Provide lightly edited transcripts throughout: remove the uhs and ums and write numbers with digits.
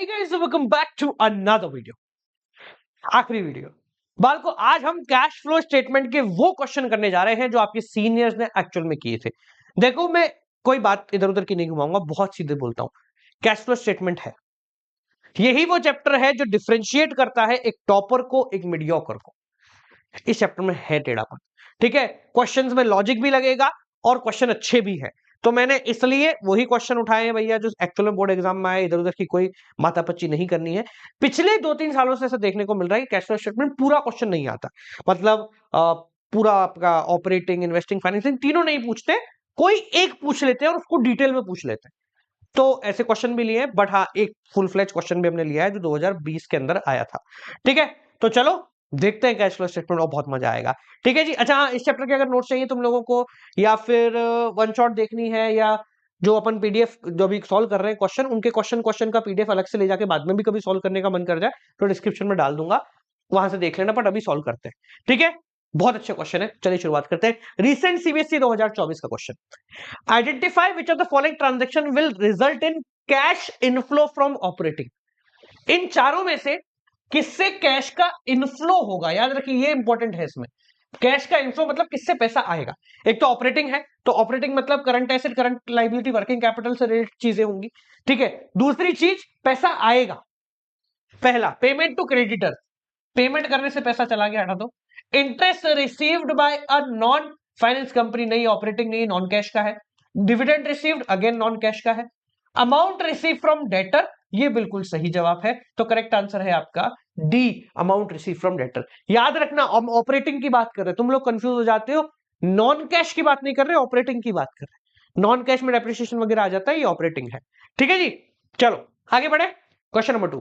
Hi guys, welcome back to another video. आखिरी video बाल को आज हम कैश फ्लो स्टेटमेंट के वो क्वेश्चन करने जा रहे हैं जो आपके सीनियर्स ने एक्चुअल में किए थे। देखो, मैं कोई बात इधर उधर की नहीं घुमाऊंगा, बहुत सीधे बोलता हूं। कैश फ्लो स्टेटमेंट है, यही वो चैप्टर है जो डिफरेंशिएट करता है एक टॉपर को एक मीडियोकर को। इस चैप्टर में है टेढ़ापन, ठीक है। क्वेश्चंस में लॉजिक भी लगेगा और क्वेश्चन अच्छे भी है, तो मैंने इसलिए वही क्वेश्चन उठाए हैं भैया जो एक्चुअल में बोर्ड एग्जाम में आए। इधर उधर की कोई माथापच्ची नहीं करनी है। पिछले 2-3 सालों से ऐसा देखने को मिल रहा है कि कैश फ्लो स्टेटमेंट पूरा क्वेश्चन नहीं आता, मतलब पूरा आपका ऑपरेटिंग, इन्वेस्टिंग, फाइनेंसिंग तीनों नहीं पूछते, कोई एक पूछ लेते हैं और उसको डिटेल में पूछ लेते हैं। तो ऐसे क्वेश्चन भी लिए हैं, बट हाँ, एक फुल फ्लेज क्वेश्चन भी हमने लिया है जो 2020 के अंदर आया था, ठीक है। तो चलो देखते हैं कैश फ्लो स्टेटमेंट और बहुत मजा आएगा, ठीक है जी। अच्छा हाँ, इस चैप्टर के अगर नोट्स चाहिए तुम लोगों को, या फिर वन शॉट देखनी है, या जो अपन पीडीएफ जो भी सॉल्व कर रहे हैं क्वेश्चन, उनके क्वेश्चन का पीडीएफ अलग से ले जाके बाद में भी कभी सॉल्व करने का मन कर जाए तो डिस्क्रिप्शन में डाल दूंगा, वहां से देख लेना, बट अभी सॉल्व करते हैं, ठीक है। बहुत अच्छे क्वेश्चन है, चलिए शुरुआत करते हैं। रिसेंट सीबीएसई 2024 का question, identify which of the following transaction will result in cash inflow from operating. इन चारों में से किससे कैश का इनफ्लो होगा? याद रखिए, ये इंपॉर्टेंट है। इसमें कैश का इनफ्लो मतलब किससे पैसा आएगा। एक तो ऑपरेटिंग है, तो ऑपरेटिंग मतलब current asset, current liability, working capital से रिलेटेड चीजें होंगी, ठीक है। दूसरी चीज, पैसा आएगा। पहला, पेमेंट टू क्रेडिटर, पेमेंट करने से पैसा चला गया, हटा दो। Interest received by a non finance company, नहीं ऑपरेटिंग नहीं, नॉन कैश का है। Dividend received, again non cash का है। अमाउंट रिसीव फ्रॉम डेटर, ये बिल्कुल सही जवाब है, तो करेक्ट आंसर है आपका D, amount receive from debtor. याद रखना, हम ऑपरेटिंग की बात कर रहे हैं, तुम लोग कंफ्यूज हो जाते हो, नॉन कैश की बात नहीं कर रहे, ऑपरेटिंग की बात कर रहे हैं। नॉन कैश में डेप्रिसिएशन वगैरह आ जाता है, ये ऑपरेटिंग है, ठीक है जी। चलो आगे बढ़े, क्वेश्चन नंबर 2।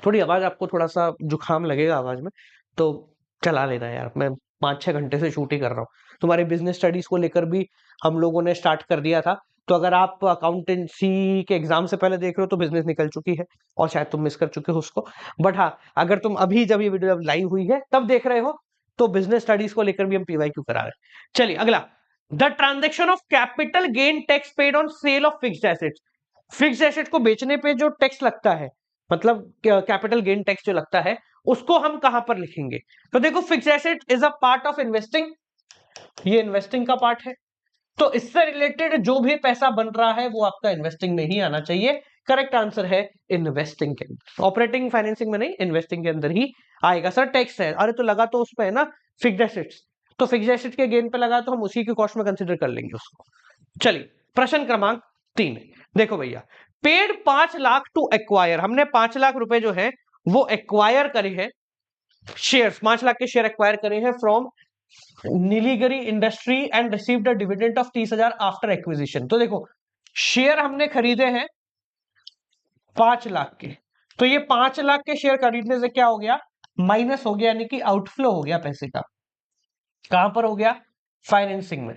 थोड़ी आवाज आपको थोड़ा सा जुकाम लगेगा आवाज में, तो चला लेना यार, मैं 5-6 घंटे से शूट ही कर रहा हूँ। तुम्हारे बिजनेस स्टडीज को लेकर भी हम लोगों ने स्टार्ट कर दिया था, तो अगर आप अकाउंटेंसी के एग्जाम से पहले देख रहे हो तो बिजनेस निकल चुकी है और शायद तुम मिस कर चुके हो उसको। बट हाँ, अगर तुम अभी जब ये वीडियो लाइव हुई है तब देख रहे हो, तो बिजनेस स्टडीज को लेकर भी हम पीवाईक्यू करा रहे हैं। चलिए अगला, the transaction of capital gain tax paid on sale of fixed assets. Fixed asset को बेचने पे जो टैक्स लगता है, मतलब कैपिटल गेन टैक्स जो लगता है, उसको हम कहां पर लिखेंगे? तो देखो, fixed asset is a part of investing, ये इन्वेस्टिंग का पार्ट है, तो इससे रिलेटेड जो भी पैसा बन रहा है वो आपका इन्वेस्टिंग में ही आना चाहिए। करेक्ट आंसर है इन्वेस्टिंग के अंदर, ऑपरेटिंग फाइनेंसिंग में नहीं, इन्वेस्टिंग के अंदर ही आएगा। सर टैक्स है, अरे तो लगा तो उस पे है ना, फिक्स्ड एसेट्स, तो फिक्स्ड एसेट के गेन पे लगा तो हम उसी की कॉस्ट में कंसिडर कर लेंगे उसको। चलिए प्रश्न क्रमांक 3, देखो भैया, पेड 5 लाख टू एक्वायर, हमने 5 लाख रुपए जो है वो एक्वायर करे हैं, शेयर्स 5 लाख के शेयर एक्वायर करे हैं from Nilgiri industry and received a dividend of 30,000 after acquisition. तो देखो, शेयर हमने खरीदे हैं 5 लाख के, तो ये 5 लाख के शेयर खरीदने से क्या हो गया, माइनस हो गया, यानी कि आउटफ्लो हो गया पैसे का। कहां पर हो गया? फाइनेंसिंग में।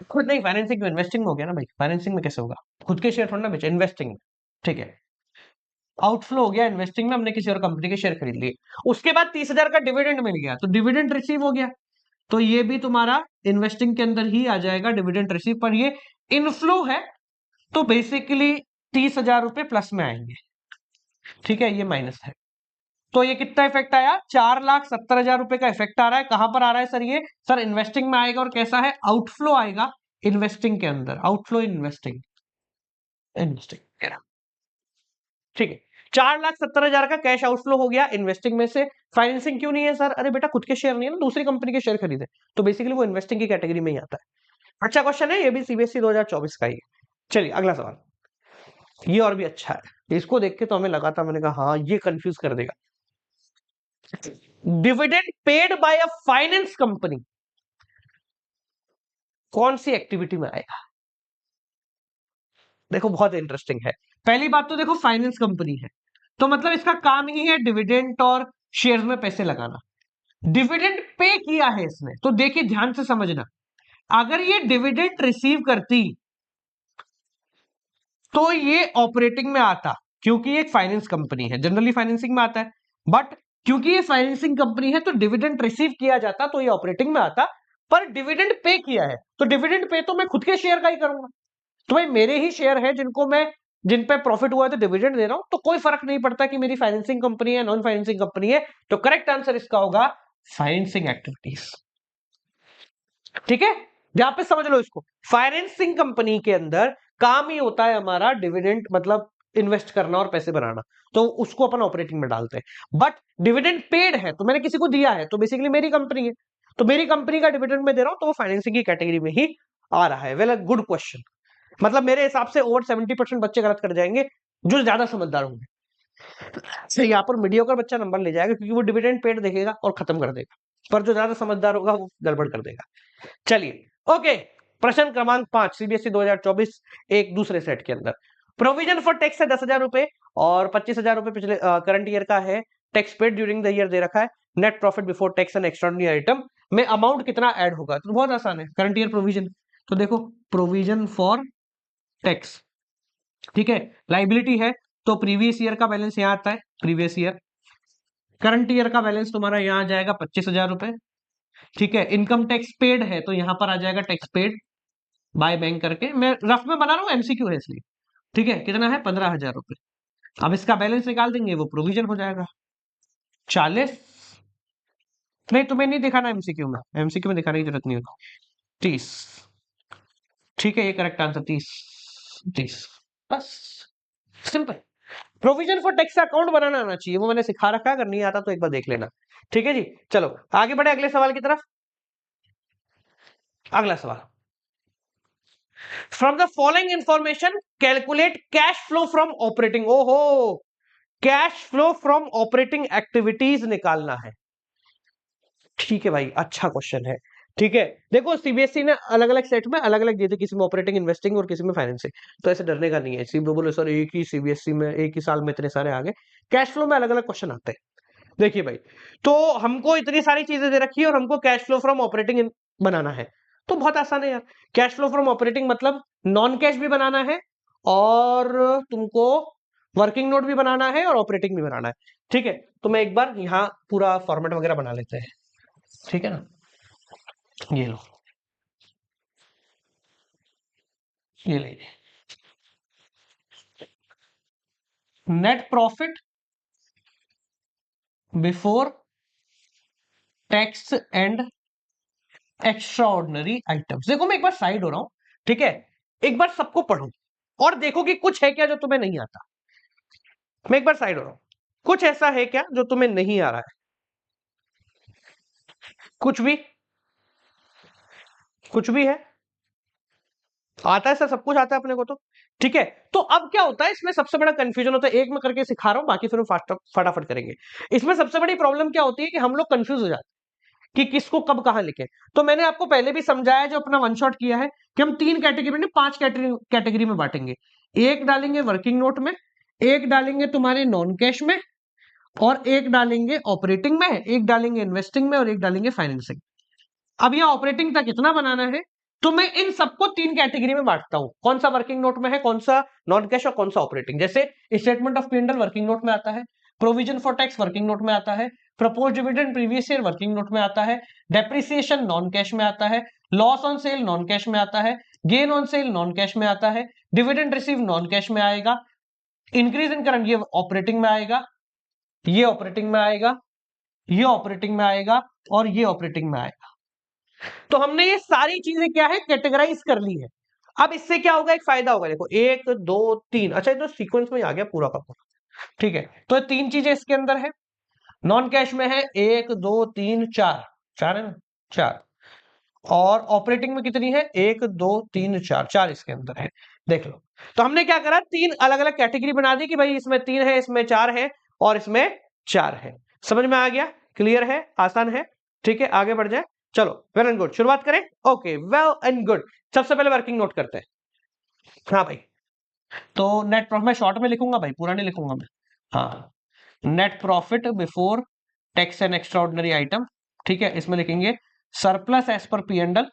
खुद नहीं, फाइनेंसिंग में, इन्वेस्टिंग में हो गया ना भाई। फाइनेंसिंग में कैसे होगा, खुद के शेयर थोड़ा ना बेचे, इन्वेस्टिंग में, ठीक है। आउटफ्लो हो गया इन्वेस्टिंग में, हमने किसी और कंपनी के शेयर खरीद लिए। उसके बाद 30,000 का डिविडेंड मिल गया, तो डिविडेंड रिसीव हो गया, तो ये भी तुम्हारा इन्वेस्टिंग के अंदर ही आ जाएगा, डिविडेंड रिसीव। पर ये इनफ्लो है, तो बेसिकली 30,000 रुपए प्लस में आएंगे, ठीक है, ये माइनस है। तो ये कितना इफेक्ट आया? 4,70,000 रुपए का इफेक्ट आ रहा है। कहां पर आ रहा है सर? ये सर इन्वेस्टिंग में आएगा, और कैसा है? आउटफ्लो आएगा इन्वेस्टिंग के अंदर, आउटफ्लो इन्वेस्टिंग, इन्वेस्टिंग, ठीक है। 4,70,000 का कैश आउटफ्लो हो गया इन्वेस्टिंग में से। फाइनेंसिंग क्यों नहीं है सर? अरे बेटा, खुद के शेयर नहीं है ना, दूसरी कंपनी के शेयर खरीदे, तो बेसिकली वो इन्वेस्टिंग की कैटेगरी में ही आता है। अच्छा क्वेश्चन है, ये भी सीबीएसई 2024 का ही है। चलिए अगला सवाल, ये और भी अच्छा है, इसको देख के तो हमें लगा था, मैंने कहा हाँ ये कंफ्यूज कर देगा। Dividend paid by a finance company कौन सी एक्टिविटी में आएगा? देखो बहुत इंटरेस्टिंग है। पहली बात तो देखो, फाइनेंस कंपनी है, तो मतलब इसका काम ही है डिविडेंड और शेयर्स में पैसे लगाना। डिविडेंड पे किया है इसने, तो देखिए ध्यान से समझना, अगर ये डिविडेंड रिसीव करती तो ये ऑपरेटिंग में आता, क्योंकि ये एक फाइनेंस कंपनी है, जनरली फाइनेंसिंग में आता है, बट क्योंकि ये फाइनेंसिंग कंपनी है तो डिविडेंड रिसीव किया जाता, तो ये ऑपरेटिंग में आता। पर डिविडेंड पे किया है, तो डिविडेंड पे तो मैं खुद के शेयर का ही करूंगा, तो भाई मेरे ही शेयर है जिनको मैं जिन पे प्रॉफिट हुआ है तो डिविडेंड दे रहा हूं, तो कोई फर्क नहीं पड़ता कि मेरी फाइनेंसिंग कंपनी है नॉन फाइनेंसिंग कंपनी है। तो करेक्ट आंसर इसका होगा फाइनेंसिंग एक्टिविटीज। ठीक है, यहां पे समझ लो इसको, फाइनेंसिंग कंपनी के अंदर काम ही होता है हमारा डिविडेंड मतलब इन्वेस्ट करना और पैसे बनाना, तो उसको अपन ऑपरेटिंग में डालते हैं। बट डिविडेंड पेड है तो मैंने किसी को दिया है, तो बेसिकली मेरी कंपनी है, तो मेरी कंपनी का डिविडेंड मैं दे रहा हूं, तो वो फाइनेंसिंग की कैटेगरी में ही आ रहा है। Well, good question. मतलब मेरे हिसाब से ओवर 70% बच्चे गलत कर जाएंगे जो ज्यादा समझदार होंगे। यहाँ पर मीडियोकर बच्चा नंबर ले जाएगा क्योंकि वो डिविडेंड पेड देखेगा और खत्म कर देगा, पर जो ज्यादा समझदार होगा वो गड़बड़ कर देगा। चलिए, ओके, प्रश्न क्रमांक 5 सीबीएसई 2024 एक दूसरे सेट के अंदर। प्रोविजन फॉर टैक्स है 10,000 रुपए और 25,000 रुपए पिछले करंट ईयर का है। Tax paid during the year दे रखा है। Net profit before tax and extraordinary item में अमाउंट कितना ऐड होगा, तो बहुत आसान है, करंट ईयर प्रोविजन। तो देखो, प्रोविजन फॉर टैक्स, ठीक है, लाइबिलिटी है तो प्रीवियस ईयर का बैलेंस यहाँ आता है, प्रीवियस ईयर। करंट ईयर का बैलेंस तुम्हारा यहाँ आ जाएगा 25,000 रुपए। ठीक है, इनकम टैक्स पेड है तो यहाँ पर आ जाएगा टैक्स पेड बाय बैंक करके, मैं रफ में बना रहा हूँ, एमसीक्यू है इसलिए। ठीक है, कितना है 15,000 रुपए। अब इसका बैलेंस निकाल देंगे, वो प्रोविजन हो जाएगा 40। नहीं, तुम्हें नहीं दिखाना एमसीक्यू में, एमसीक्यू में दिखाने की जरूरत नहीं होती। 30। ठीक है, ये करेक्ट आंसर 30। 30 बस, simple. Provision for tax account बनाना आना चाहिए, वो मैंने सिखा रखा है, अगर नहीं आता तो एक बार देख लेना। ठीक है जी, चलो आगे बढ़े अगले सवाल की तरफ। अगला सवाल, from the following information calculate cash flow from operating. ओहो, cash flow from operating activities निकालना है। ठीक है भाई, अच्छा क्वेश्चन है। ठीक है, देखो सीबीएसई ने अलग अलग सेट में अलग अलग दिए थे, किसी में ऑपरेटिंग इन्वेस्टिंग और किसी में फाइनेंसिंग, तो ऐसे डरने का नहीं है। सी बोले सर एक ही सीबीएसई में एक ही साल में इतने सारे आ गए, कैश फ्लो में अलग अलग क्वेश्चन आते हैं। देखिए भाई, तो हमको इतनी सारी चीजें दे रखी है और हमको कैश फ्लो फ्रॉम ऑपरेटिंग बनाना है, तो बहुत आसान है यार। कैश फ्लो फ्रॉम ऑपरेटिंग मतलब नॉन कैश भी बनाना है और तुमको वर्किंग नोट भी बनाना है और ऑपरेटिंग भी बनाना है। ठीक है, तो मैं एक बार यहाँ पूरा फॉर्मेट वगैरह बना लेते हैं। ठीक है ना, ये लो, ये लीजिए, net profit before tax and extra ordinary items. देखो मैं एक बार साइड हो रहा हूं, ठीक है, एक बार सबको पढ़ो और देखो कि कुछ है क्या जो तुम्हें नहीं आता। मैं एक बार साइड हो रहा हूं, कुछ ऐसा है क्या जो तुम्हें नहीं आ रहा है? कुछ भी, कुछ भी है? आता है सर, सब कुछ आता है अपने को तो। ठीक है, तो अब क्या होता है इसमें सबसे बड़ा कंफ्यूजन होता है, एक मैं करके सिखा रहा हूं, बाकी फिर हम फटाफट करेंगे। इसमें सबसे बड़ी प्रॉब्लम क्या होती है कि हम लोग कंफ्यूज हो जाते हैं कि किसको कब कहां लिखे। तो मैंने आपको पहले भी समझाया, जो अपना वन शॉट किया है, कि हम 3 कैटेगरी में 5 कैटेगरी में बांटेंगे। एक डालेंगे वर्किंग नोट में, एक डालेंगे तुम्हारे नॉन कैश में, और एक डालेंगे ऑपरेटिंग में, एक डालेंगे इन्वेस्टिंग में और एक डालेंगे फाइनेंसिंग। अब यह ऑपरेटिंग तक कितना बनाना है, तो मैं इन सबको 3 कैटेगरी में बांटता हूं, कौन सा वर्किंग नोट में है, कौन सा नॉन कैश और कौन सा ऑपरेटिंग। जैसे statement of P&L working note में आता है, provision for tax working note में आता है, propose dividend previous year working note में आता है, डेप्रिसिएशन नॉन कैश में आता है, loss on sale non cash में आता है, gain on sale non cash में आता है, डिविडेंड रिसीव नॉन कैश में आएगा, इंक्रीज इन करंट ये ऑपरेटिंग में आएगा, ये ऑपरेटिंग में आएगा, ये ऑपरेटिंग में आएगा और ये ऑपरेटिंग में आएगा। तो हमने ये सारी चीजें क्या है कैटेगराइज कर ली है। अब इससे क्या होगा, एक फायदा होगा, देखो 1 2 3, अच्छा ये तो सीक्वेंस में आ गया पूरा का पूरा। ठीक है, तो 3 चीजें इसके अंदर है, नॉन कैश में है 1 2 3 4, 4 है ना, 4, और ऑपरेटिंग में कितनी है 1 2 3 4, 4 इसके अंदर है। देख लो, तो हमने क्या करा, 3 अलग अलग कैटेगरी बना दी कि भाई इसमें 3 है, इसमें 4 है और इसमें 4 है। समझ में आ गया, क्लियर है, आसान है। ठीक है, आगे बढ़ जाए, चलो वेल एंड गुड, शुरुआत करें। ओके, वेल एंड गुड, सबसे पहले वर्किंग नोट करते हैं। हाँ भाई, तो नेट प्रॉफिट मैं शॉर्ट में लिखूंगा भाई, पूरा नहीं लिखूंगा मैं। हाँ, net profit before tax and extra ordinary item. ठीक है, इसमें लिखेंगे सरप्लस एज पर P&L।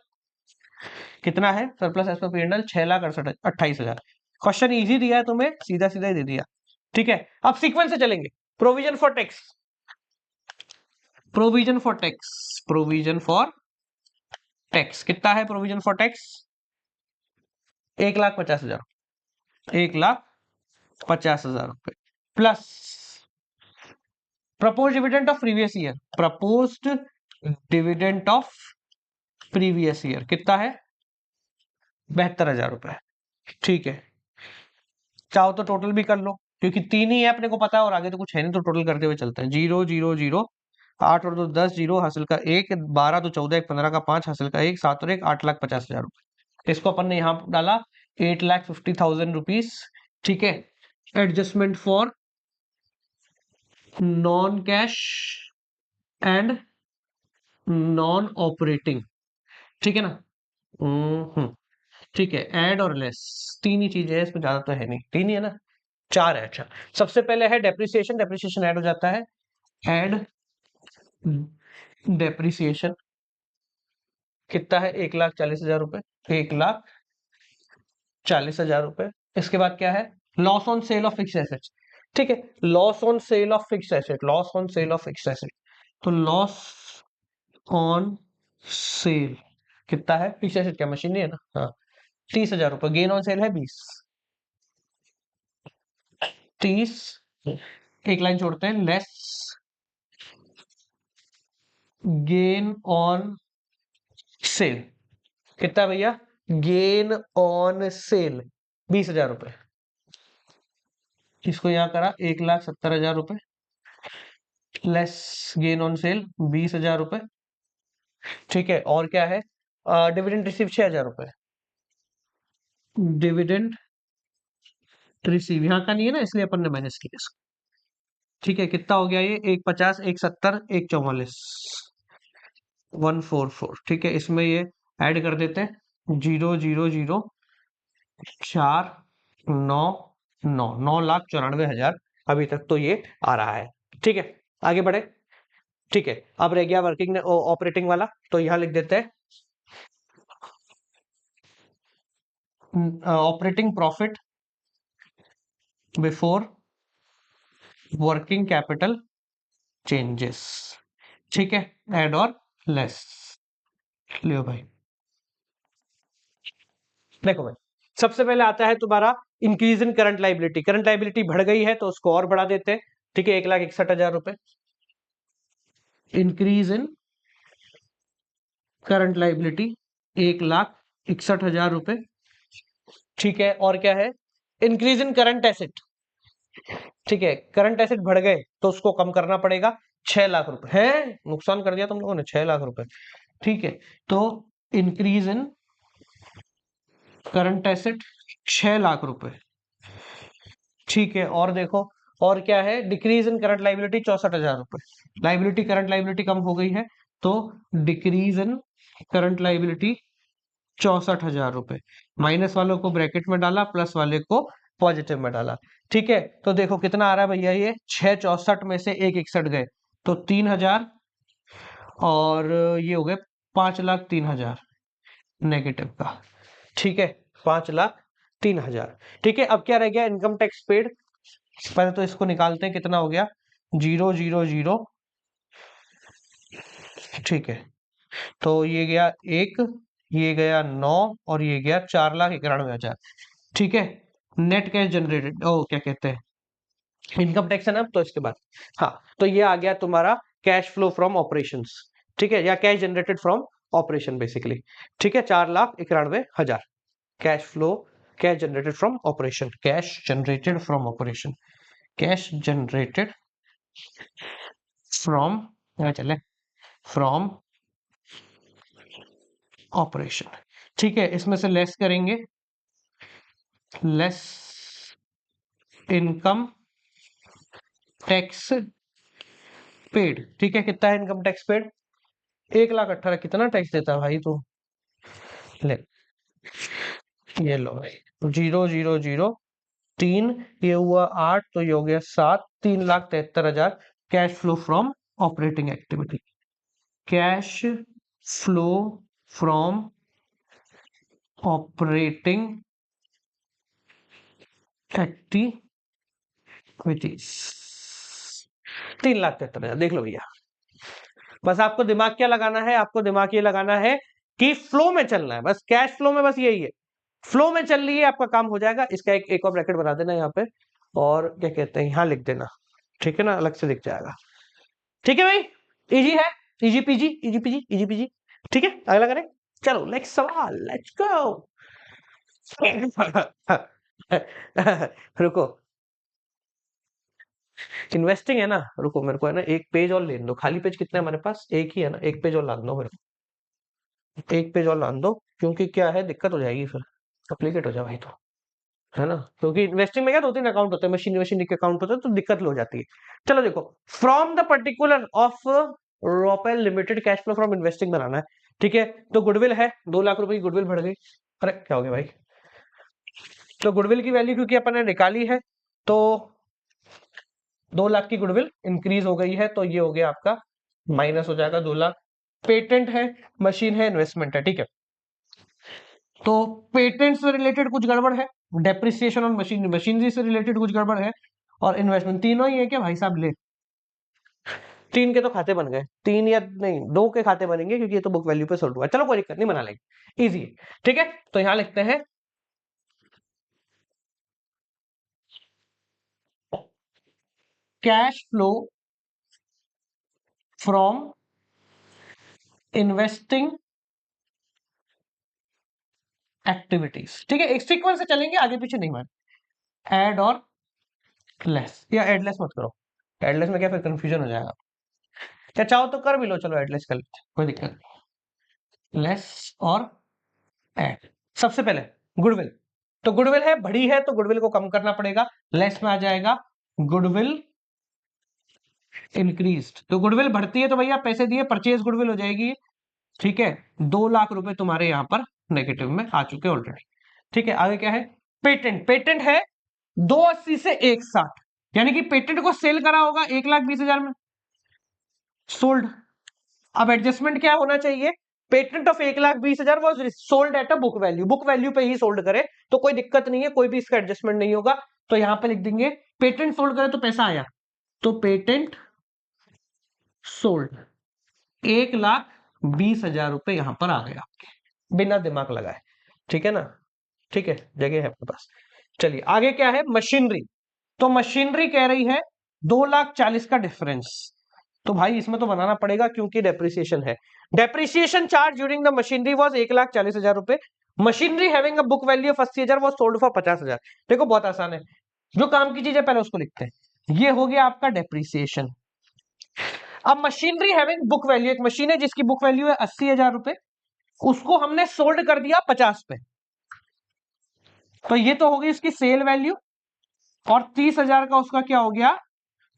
कितना है surplus as per P&L? 6,68,28,000। Question easy दिया है तुम्हें, सीधा सीधा ही दे दिया। ठीक है, अब सीक्वेंस से चलेंगे। Provision for tax, provision for tax, provision for tax कितना है? Provision for tax 1,50,000, 1,50,000। 50,000 रुपए plus propose dividend of previous year, proposed dividend of previous year कितना है? 72,000 रुपए। ठीक है, चाहो तो टोटल भी कर लो, क्योंकि 3 ही है अपने को पता है और आगे तो कुछ है नहीं, तो टोटल करते हुए चलते हैं। 0 0 0, 8 और 2 10, 0 हासिल का 1, 12 तो 14, 1 15 का 5, हासिल का 1, 7 और 1 8,50,000 रुपए। इसको अपन ने यहाँ डाला 8,50,000 रुपीज। ठीक है, adjustment for non cash and non operating, ठीक है ना। ठीक है, एड और लेस, तीन ही चीजें हैं इसमें, ज्यादा तो है नहीं, तीन ही है ना, चार है। अच्छा, सबसे पहले है डेप्रिसिएशन, डेप्रिसिएशन ऐड हो जाता है, एड डेप्रिसिएशन कितना है? 1,40,000 रुपए, 1,40,000 रुपए। इसके बाद क्या है? Loss on sale of fix assets. ठीक है, loss on sale of fix asset, loss on sale of fix asset, तो लॉस ऑन सेल कितना है? फिक्स एसेट क्या मशीनरी है ना, हाँ, 30,000 रुपए। गेन ऑन सेल है 20, 30, एक लाइन छोड़ते हैं, लेस गेन ऑन सेल कितना है भैया? गेन ऑन सेल 20,000 रुपए। इसको यहां करा 1,70,000 रुपए, लेस गेन ऑन सेल 20,000 रुपए। ठीक है, और क्या है? डिविडेंड रिसीव 6,000 रुपए, डिविडेंड रिसीव यहाँ का नहीं है ना, इसलिए अपन ने माइनस किया इसको। ठीक है, कितना हो गया ये? 1,50, 1,70, 1,44, 144। ठीक है, इसमें ये ऐड कर देते हैं, 0 0 0 4 9 9, 9,94,000 अभी तक तो ये आ रहा है। ठीक है, आगे बढ़े। ठीक है, अब रह गया वर्किंग ऑपरेटिंग वाला, तो यहां लिख देते हैं operating profit before working capital changes. ठीक है, एड और लेस। लियो भाई, देखो भाई, सबसे पहले आता है तुम्हारा increase in current liability. Current liability बढ़ गई है तो उसको और बढ़ा देते हैं। ठीक है, 1,61,000 रुपए इंक्रीज इन करंट लाइबिलिटी, 1,61,000 रुपए। ठीक है, और क्या है? Increase in current asset. ठीक है, करंट एसेट बढ़ गए तो उसको कम करना पड़ेगा, 6 लाख रुपए है, नुकसान कर दिया तुम लोगों ने, 6 लाख रुपए। ठीक है, तो increase in current asset 6 lakh रुपए। ठीक है, और देखो, और क्या है? डिक्रीज इन करंट लाइबिलिटी 64,000 रुपए। लाइबिलिटी, करंट लाइबिलिटी कम हो गई है, तो डिक्रीज इन करंट लाइबिलिटी 64,000 रुपए। माइनस वालों को ब्रैकेट में डाला, प्लस वाले को पॉजिटिव में डाला। ठीक है, तो देखो कितना आ रहा है भैया, ये 664 में से 161 गए तो 3,000, और ये हो गए 5,03,000 नेगेटिव का। ठीक है, 5,03,000। ठीक है, अब क्या रह गया? Income tax paid. पहले तो इसको निकालते हैं, कितना हो गया? 0 0 0। ठीक है, तो ये गया 1, ये गया 9, और ये गया 4,91,000। ठीक है, नेट कैश जनरेटेड, ओ क्या कहते हैं, इनकम टैक्स है ना, तो इसके बाद, हाँ, तो ये आ गया तुम्हारा कैश फ्लो फ्रॉम ऑपरेशंस। ठीक है, या cash generated from operation basically. ठीक है, 4,91,000 cash flow, cash generated from operation, cash generated from operation, cash generated from, क्या चले, फ्रॉम ऑपरेशन। ठीक है, इसमें से लेस करेंगे, लेस इनकम टैक्स पेड। ठीक है, कितना है इनकम टैक्स पेड? 1,18,000। कितना टैक्स देता है भाई तू? ले, ये लो भाई, 0 0 0 3, ये हुआ 8, तो ये हो गया 7, 3,73,000 cash flow from operating activity, cash flow from operating activities, 3,73,000। देख लो भैया, बस आपको दिमाग क्या लगाना है? आपको दिमाग ये लगाना है कि फ्लो में चलना है, बस कैश फ्लो में, बस यही है, फ्लो में चल रही है, आपका काम हो जाएगा। इसका एक और ब्रैकेट बना देना यहाँ पे, और क्या कहते हैं, यहाँ लिख देना, ठीक है ना, अलग से दिख जाएगा। ठीक है भाई, इजी है, easy PG, easy PG, easy PG. ठीक है, अगला करें, चलो नेक्स्ट सवाल, लेट्स गो। रुको, इन्वेस्टिंग है ना, रुको मेरे को है ना एक पेज और ले दो, खाली पेज कितने हमारे पास, एक ही है ना, एक पेज और लाद दो मेरे को, एक पेज और लाद दो, क्योंकि क्या है दिक्कत हो जाएगी फिर, अप्लीकेट हो जाए भाई तो, है ना, क्योंकि इन्वेस्टिंग में क्या 2-3 अकाउंट होते हैं, मशीन मशीन के अकाउंट होते हैं, तो दिक्कत हो जाती है। चलो देखो, from the particular of Ropel limited cash flow from investing बनाना है। ठीक है, तो गुडविल है 2 लाख रुपए की, गुडविल बढ़ गई। अरे क्या हो गया भाई, तो गुडविल की वैल्यू क्योंकि अपन ने निकाली है, तो 2 लाख की गुडविल इंक्रीज हो गई है, तो ये हो गया आपका माइनस हो जाएगा 2 लाख। पेटेंट है, मशीन है, इन्वेस्टमेंट है, ठीक है, तो पेटेंट से रिलेटेड कुछ गड़बड़ है, डेप्रिसिएशन और मशीनरी से रिलेटेड कुछ गड़बड़ है, और इन्वेस्टमेंट, तीनों ही है क्या भाई साहब, ले 3 के तो खाते बन गए, 3 या नहीं 2 के खाते बनेंगे, क्योंकि ये तो बुक वैल्यू पे सोल्ड हुआ है। चलो कोई दिक्कत नहीं, बना लेंगे, इजी है। ठीक है, तो यहां लिखते हैं cash flow from investing activities. ठीक है, एक सीक्वेंस से चलेंगे, आगे पीछे नहीं मान, एड और लेस, या एडलेस मत करो, एडलेस में क्या फिर कंफ्यूजन हो जाएगा, क्या चाहो तो कर भी लो, चलो एडलेस कर लेते हैं, कोई दिक्कत नहीं, लेस और एड। सबसे पहले गुडविल, तो गुडविल है बढ़ी है, तो गुडविल को कम करना पड़ेगा, लेस में आ जाएगा गुडविल इंक्रीज्ड, तो गुडविल बढ़ती है तो भैया पैसे दिए, परचेज गुडविल हो जाएगी। ठीक है, 2 लाख रुपए तुम्हारे यहां पर नेगेटिव में आ चुके ऑलरेडी। ठीक है, आगे क्या है, पेटेंट, पेटेंट है 280 से 160, यानी कि पेटेंट को सेल करा होगा 1,20,000 में, सोल्ड। अब एडजस्टमेंट क्या होना चाहिए, patent of 1,20,000 was sold at a book value, book value पे ही सोल्ड करे तो कोई दिक्कत नहीं है, कोई भी इसका एडजस्टमेंट नहीं होगा। तो यहां पे लिख देंगे पेटेंट सोल्ड करे तो पैसा आया, तो पेटेंट सोल्ड 1,20,000 रुपए यहां पर आ गया आपके, बिना दिमाग लगाए। ठीक है ना, ठीक है, जगह है अपने पास। चलिए आगे क्या है, मशीनरी, तो मशीनरी कह रही है 2,40,000 का डिफरेंस, तो भाई इसमें तो बनाना पड़ेगा क्योंकि डेप्रिसिएशन है। Depreciation charge during the machinery was 1,40,000 रुपए, machinery having a book value of 80,000 was sold for 50,000। देखो बहुत आसान है, जो काम की चीज है पहले उसको लिखते हैं, ये हो गया आपका डेप्रिसिएशन। अब मशीनरी हैविंग बुक वैल्यू, एक मशीन है जिसकी बुक वैल्यू है 80,000 रुपए, उसको हमने सोल्ड कर दिया 50 पे, तो ये तो होगी इसकी सेल वैल्यू, और 30,000 का उसका क्या हो गया,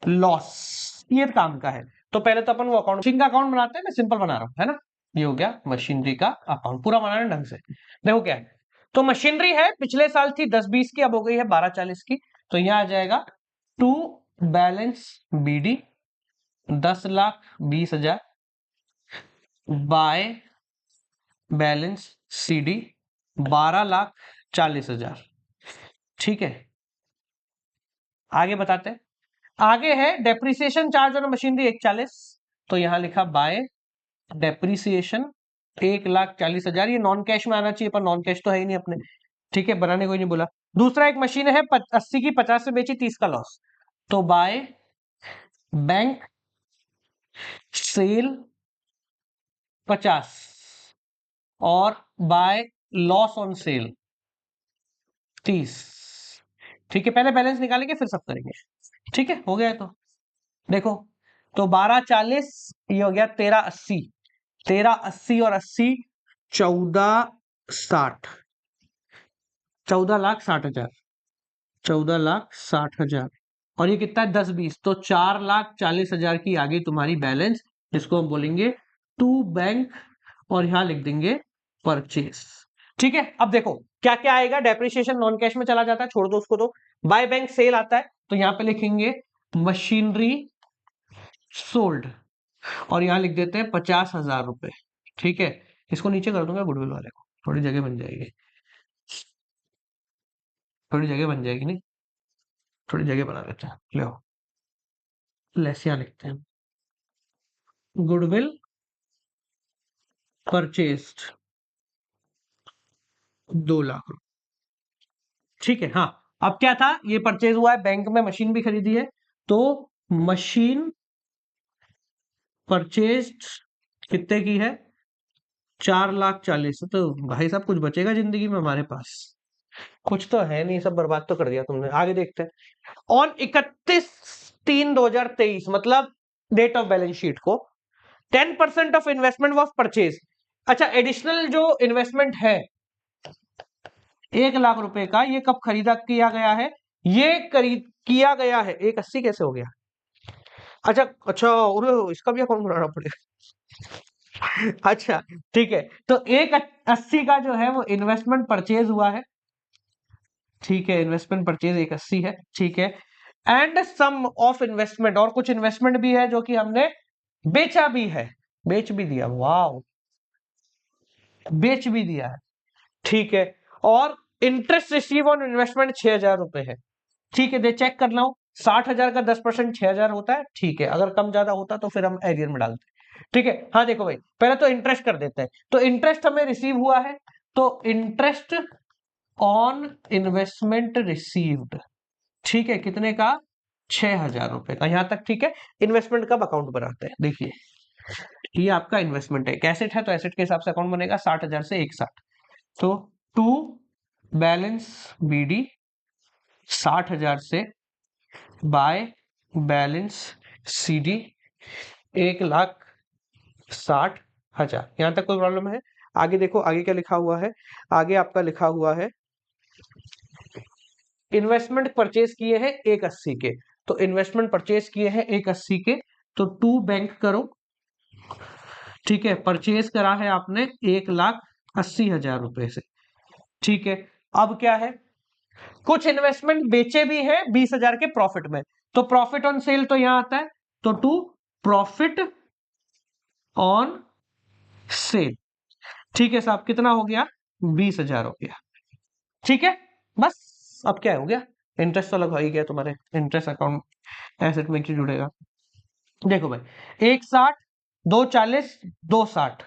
लॉस, ये काम का है। तो पहले तो अपन वो अकाउंट, मशीन का अकाउंट बनाते हैं, मैं सिंपल बना रहा हूं, है ना, ये हो गया मशीनरी का अकाउंट, पूरा बनाना ढंग से। देखो क्या है, तो मशीनरी है पिछले साल थी 10-20 की, अब हो गई है 12-40 की, तो यहां आ जाएगा to balance BD 10,20,000 by balance CD 12,40,000। ठीक है, आगे बताते हैं, आगे है डेप्रिसिएशन चार्ज ऑन मशीनरी 140, तो यहां लिखा बाय डेप्रिसिएशन 1,40,000, ये नॉन कैश में आना चाहिए पर नॉन कैश तो है ही नहीं अपने। ठीक है, बनाने कोई नहीं बोला। दूसरा एक मशीन है 80 की 50 से बेची, 30 का लॉस, तो बाय बैंक सेल 50 और बाय लॉस ऑन सेल 30। ठीक है, पहले बैलेंस निकालेंगे फिर सब करेंगे। ठीक है, हो गया है तो देखो, तो 12,40 ये हो गया 13,80, 13,80 और 80 14,60, 14,60,000, 14,60,000, और ये कितना है 10-20, तो 4,40,000 की आ गई तुम्हारी बैलेंस, जिसको हम बोलेंगे टू बैंक, और यहां लिख देंगे परचेस। ठीक है, अब देखो क्या क्या आएगा, डेप्रिसिएशन नॉन कैश में चला जाता है, छोड़ दो उसको, तो बाय बैंक सेल आता है, तो यहां पे लिखेंगे मशीनरी सोल्ड, और यहां लिख देते हैं 50,000 रुपए। ठीक है, इसको नीचे कर दूंगा गुडविल वाले को, थोड़ी जगह बन जाएगी, थोड़ी जगह बन जाएगी, नहीं थोड़ी जगह बना लेते हैं, लो लेस यहां लिखते हैं, गुडविल परचेस्ड 2 लाख रुपए। ठीक है, हाँ अब क्या था, ये परचेज हुआ है, बैंक में मशीन भी खरीदी है, तो मशीन परचेज कितने की है, 4,40,000। तो भाई साहब कुछ बचेगा जिंदगी में हमारे पास? कुछ तो है नहीं, सब बर्बाद तो कर दिया तुमने। आगे देखते हैं। ऑन 31/3/2023, मतलब डेट ऑफ बैलेंस शीट को, 10% ऑफ इन्वेस्टमेंट वॉज परचेज। अच्छा, एडिशनल जो इन्वेस्टमेंट है 1 लाख रुपए का, ये कब खरीदा किया गया है? ये खरीद किया गया है 1,80 कैसे हो गया? अच्छा अच्छा, इसका भी अकाउंट बनाना पड़ेगा। अच्छा ठीक है, तो 1,80 का जो है वो इन्वेस्टमेंट परचेज हुआ है, ठीक है, इन्वेस्टमेंट परचेज 1,80 है, ठीक है। एंड सम ऑफ इन्वेस्टमेंट, और कुछ इन्वेस्टमेंट भी है जो कि हमने बेचा भी है, बेच भी दिया, वाह, बेच भी दिया है, ठीक है। और इंटरेस्ट रिसीव ऑन इन्वेस्टमेंट 6,000 रुपए है, ठीक है। दे चेक कर लो, 60,000 का 10% 6,000 होता है, ठीक है। अगर कम ज्यादा होता तो फिर हम एरियर में डालते हैं, ठीक है। हाँ देखो भाई, पहले तो इंटरेस्ट कर देते हैं, तो इंटरेस्ट हमें रिसीव हुआ है, तो इंटरेस्ट ऑन इन्वेस्टमेंट रिसीव्ड, ठीक है, कितने का, 6,000 रुपए का, यहां तक ठीक है। इन्वेस्टमेंट कब अकाउंट बनाते हैं, देखिए, ये आपका इन्वेस्टमेंट है, एक एसेट है, तो एसेट के हिसाब से अकाउंट बनेगा 60,000 से 1,60, तो टू बैलेंस बीडी 60,000 से बाय बैलेंस सीडी 1,60,000। यहां तक कोई प्रॉब्लम है? आगे देखो, आगे क्या लिखा हुआ है, आगे आपका लिखा हुआ है इन्वेस्टमेंट परचेज किए हैं 1,80 के, तो इन्वेस्टमेंट परचेज किए हैं 1,80 के, तो टू बैंक करो, ठीक है। परचेज करा है आपने 1,80,000 रुपए से, ठीक है। अब क्या है, कुछ इन्वेस्टमेंट बेचे भी है 20,000 के प्रॉफिट में, तो प्रॉफिट ऑन सेल तो यहां आता है, तो टू प्रॉफिट ऑन सेल, ठीक है साहब, कितना हो गया, 20,000 हो गया, ठीक है। बस अब क्या हो गया, इंटरेस्ट तो लगा ही गया तुम्हारे, इंटरेस्ट अकाउंट एसेट में क्यों जुड़ेगा? देखो भाई, 1,60, 2,40, 2,60,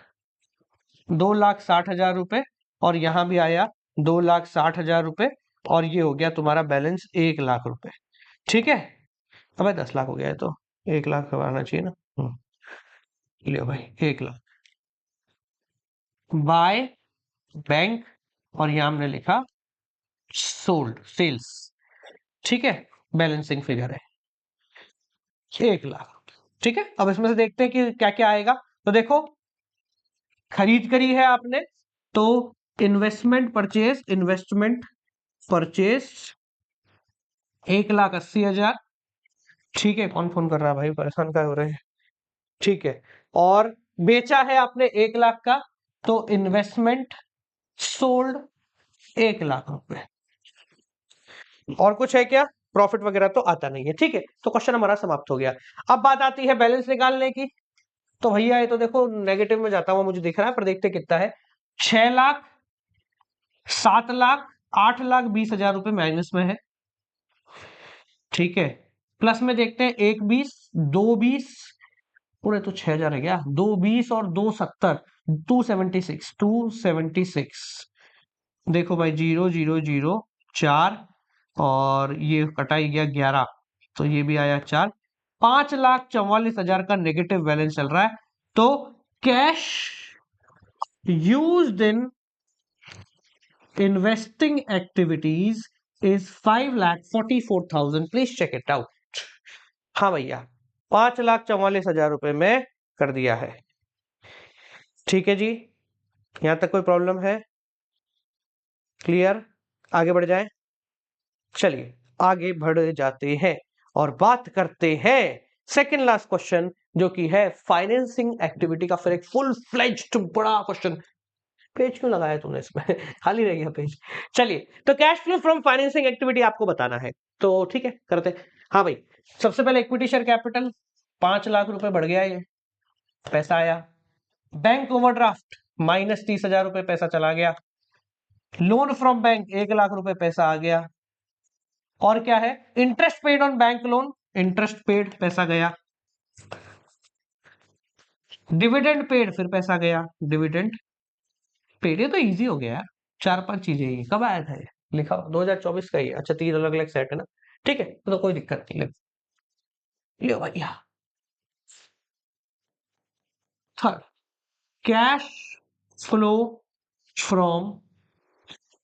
2,60,000 रुपए, और यहां भी आया 2,60,000 रुपए, और ये हो गया तुम्हारा बैलेंस 1,00,000 रुपए, ठीक है। अब 10 लाख हो गया है, तो 1,00,000 का आना चाहिए ना। लियो भाई, 1,00,000 बाय बैंक, और यहां हमने लिखा सोल्ड सेल्स, ठीक है, बैलेंसिंग फिगर है 1,00,000, ठीक है। अब इसमें से देखते हैं कि क्या क्या आएगा, तो देखो, खरीद करी है आपने, तो इन्वेस्टमेंट परचेज 1,80,000, ठीक है। कौन फोन कर रहा है भाई, परेशान क्या हो रहे हैं, ठीक है। और बेचा है आपने 1,00,000 का, तो इन्वेस्टमेंट सोल्ड 1,00,000 रुपए। और कुछ है क्या, प्रॉफिट वगैरह तो आता नहीं है, ठीक है। तो क्वेश्चन हमारा समाप्त हो गया। अब बात आती है बैलेंस निकालने की, तो भैया ये तो देखो नेगेटिव में जाता हुआ मुझे दिख रहा है, पर देखते कितना है, 6,00,000, 7,00,000, 8,20,000 रुपए माइनस में है, ठीक है। प्लस में देखते हैं, 1,20, 2,20, पूरे तो 6,000 है क्या, 2,20 और 2,70, 276, देखो भाई, 0, 0, 0, 4, और ये कटाई गया 11, तो ये भी आया 4, 5,44,000 का नेगेटिव बैलेंस चल रहा है। तो cash used in investing activities is 5,44,000, please check it out. हाँ भैया, 5,44,000 रुपए में कर दिया है, ठीक है जी। यहां तक कोई प्रॉब्लम है, क्लियर? आगे बढ़ जाए, चलिए आगे बढ़ जाते हैं और बात करते हैं सेकंड लास्ट क्वेश्चन, जो कि है फाइनेंसिंग एक्टिविटी का, फिर एक फुल फ्लेज्ड बड़ा क्वेश्चन। पेज क्यों लगाया तूने इसमें? खाली रह गया पेज। चलिए, तो cash flow from financing activity आपको बताना है, तो ठीक है, करते। हाँ भाई, सबसे पहले इक्विटी शेयर कैपिटल 5,00,000 रुपए बढ़ गया, ये पैसा आया। बैंक ओवरड्राफ्ट -30,000 रुपए पैसा चला गया। लोन फ्रॉम बैंक 1,00,000 रुपए पैसा आ गया। और क्या है, interest paid on bank loan, interest paid पैसा गया। डिविडेंड पेड, फिर पैसा गया, डिविडेंड पेड। ये तो इजी हो गया यार, 4-5 चीजें, ये कब आया था ये? लिखा 2024 का ही है। अच्छा 3 अलग अलग सेट है ना, ठीक है तो कोई दिक्कत नहीं। लियो भैया। Third, cash flow from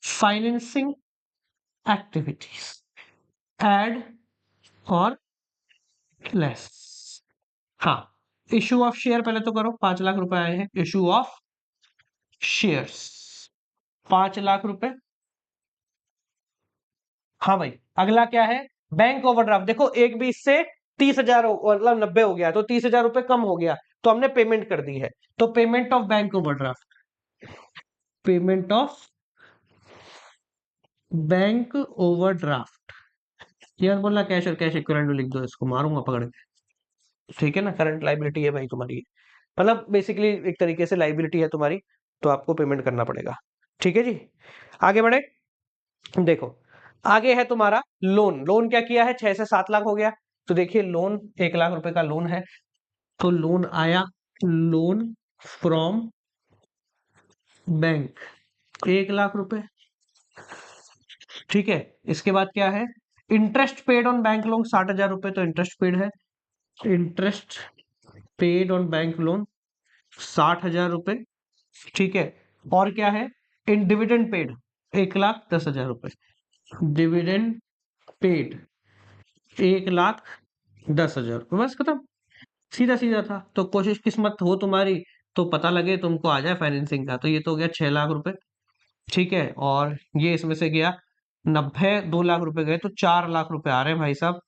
financing activities add और लेस। हाँ, इशू ऑफ शेयर पहले तो करो, 5 लाख रुपए आए हैं, इशू ऑफ शेयर्स 5 लाख रुपए। हाँ भाई, अगला क्या है, बैंक ओवरड्राफ्ट। देखो एक भी इससे 30,000 मतलब 90 हो गया, तो 30,000 रुपए कम हो गया, तो हमने पेमेंट कर दी है। तो payment of bank overdraft, payment of bank overdraft. यार बोलना कैश और कैश इक्विवेलेंट लिख दो, इसको मारूंगा पकड़ के, ठीक है ना। करंट लाइबिलिटी है भाई तुम्हारी, मतलब बेसिकली एक तरीके से लाइबिलिटी है तुम्हारी, तो आपको पेमेंट करना पड़ेगा, ठीक है जी। आगे बढ़े, देखो आगे है तुम्हारा लोन। लोन क्या किया है, 6 से 7 लाख हो गया, तो देखिए लोन 1 लाख रुपए का लोन है, तो लोन आया, लोन फ्रॉम बैंक 1 लाख रुपए, ठीक है। इसके बाद क्या है, interest paid on bank loan 60,000 रुपए, तो इंटरेस्ट पेड है, interest paid on bank loan 60,000 रुपए, ठीक है। और क्या है, इन डिविडेंड पेड 1,10,000 रुपए, डिविडेंड पेड 1,10,000 रुपए, बस खत्म, सीधा सीधा था। तो कोशिश किस्मत हो तुम्हारी तो पता लगे तुमको आ जाए फाइनेंसिंग का, तो ये तो हो गया 6 लाख रुपए, ठीक है। और ये इसमें से गया 90, 2 लाख रुपए गए, तो 4 लाख रुपए आ रहे हैं भाई साहब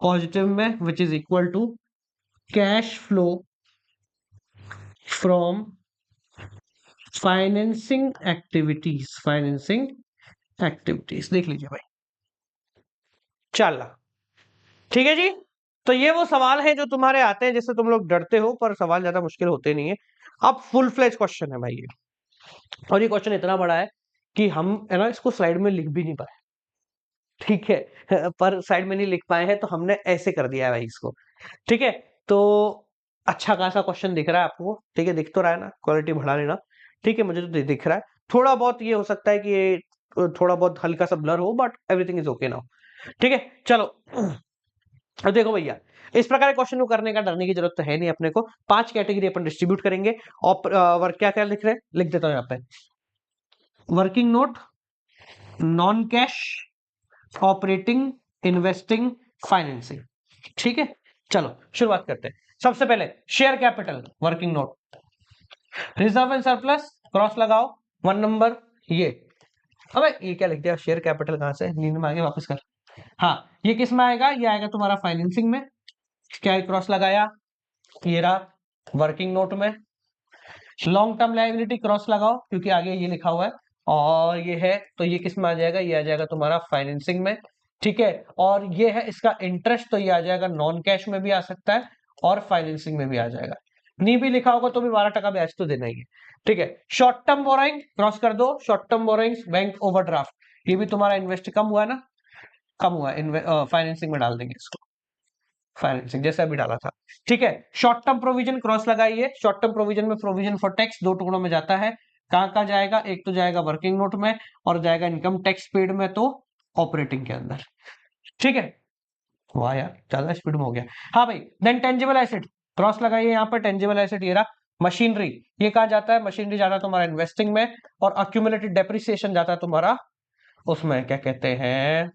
पॉजिटिव में, which is equal to cash flow from financing activities, financing activities देख लीजिए भाई 4 लाख, ठीक है जी। तो ये वो सवाल है जो तुम्हारे आते हैं जिससे तुम लोग डरते हो, पर सवाल ज्यादा मुश्किल होते नहीं है। अब फुल फ्लेज क्वेश्चन है भाई ये, और ये क्वेश्चन इतना बड़ा है कि हम है ना इसको स्लाइड में लिख भी नहीं पाए, ठीक है पर साइड में नहीं लिख पाए हैं तो हमने ऐसे कर दिया है भाई इसको, ठीक है। तो अच्छा खासा क्वेश्चन दिख रहा है आपको, ठीक है, दिख तो रहा है ना, क्वालिटी बढ़ा लेना, ठीक है। मुझे तो दिख रहा है, थोड़ा बहुत ये हो सकता है कि ये थोड़ा बहुत हल्का सा ब्लर हो, but everything is okay now, ठीक है। चलो अब देखो भैया, इस प्रकार के क्वेश्चन को करने का डरने की जरूरत तो है नहीं अपने को। 5 कैटेगरी अपन डिस्ट्रीब्यूट करेंगे, और वर्क क्या क्या लिख रहे हैं लिख देता हूं यहाँ पे, working note, non cash, operating, investing, financing, ठीक है। चलो शुरुआत करते हैं। सबसे पहले share capital working note, reserve and surplus cross लगाओ 1 नंबर, ये अबे ये क्या लिख दिया, शेयर कैपिटल कहां से, नींद में आगे वापस कर। हाँ, ये किस में आएगा, ये आएगा तुम्हारा फाइनेंसिंग में, क्या क्रॉस लगाया, ये रहा वर्किंग नोट में। लॉन्ग टर्म लायबिलिटी क्रॉस लगाओ क्योंकि आगे ये लिखा हुआ है, और ये है तो ये किस में आ जाएगा, ये आ जाएगा तुम्हारा फाइनेंसिंग में, ठीक है। और ये है इसका इंटरेस्ट, तो ये आ जाएगा नॉन कैश में भी आ सकता है और फाइनेंसिंग में भी आ जाएगा। नहीं भी लिखा होगा तो भी 12% ब्याज तो देना ही है, ठीक है। शॉर्ट टर्म बोरोइंग क्रॉस कर दो, short term borrowings bank overdraft, ये भी तुम्हारा इन्वेस्ट कम हुआ है ना, कम हुआ है, फाइनेंसिंग में डाल देंगे इसको, फाइनेंसिंग जैसे अभी डाला था, ठीक है। शॉर्ट टर्म प्रोविजन क्रॉस लगाइए, शॉर्ट टर्म प्रोविजन में प्रोविजन फॉर टैक्स 2 टुकड़ों में जाता है, कहां कहां जाएगा, एक तो जाएगा वर्किंग नोट में और जाएगा इनकम टैक्स पेड में, तो ऑपरेटिंग के अंदर, ठीक है। वाह यार ज्यादा स्पीड में हो गया। हाँ भाई, देन टेंजिबल एसेट क्रॉस लगाइए यहाँ पर, टेंजिबल एसेट ये रहा। मशीनरी ये कहा जाता है, मशीनरी जाता है तुम्हारा इन्वेस्टिंग में, और अक्यूमुलेटेड डेप्रिसिएशन जाता है तुम्हारा उसमें क्या कहते हैं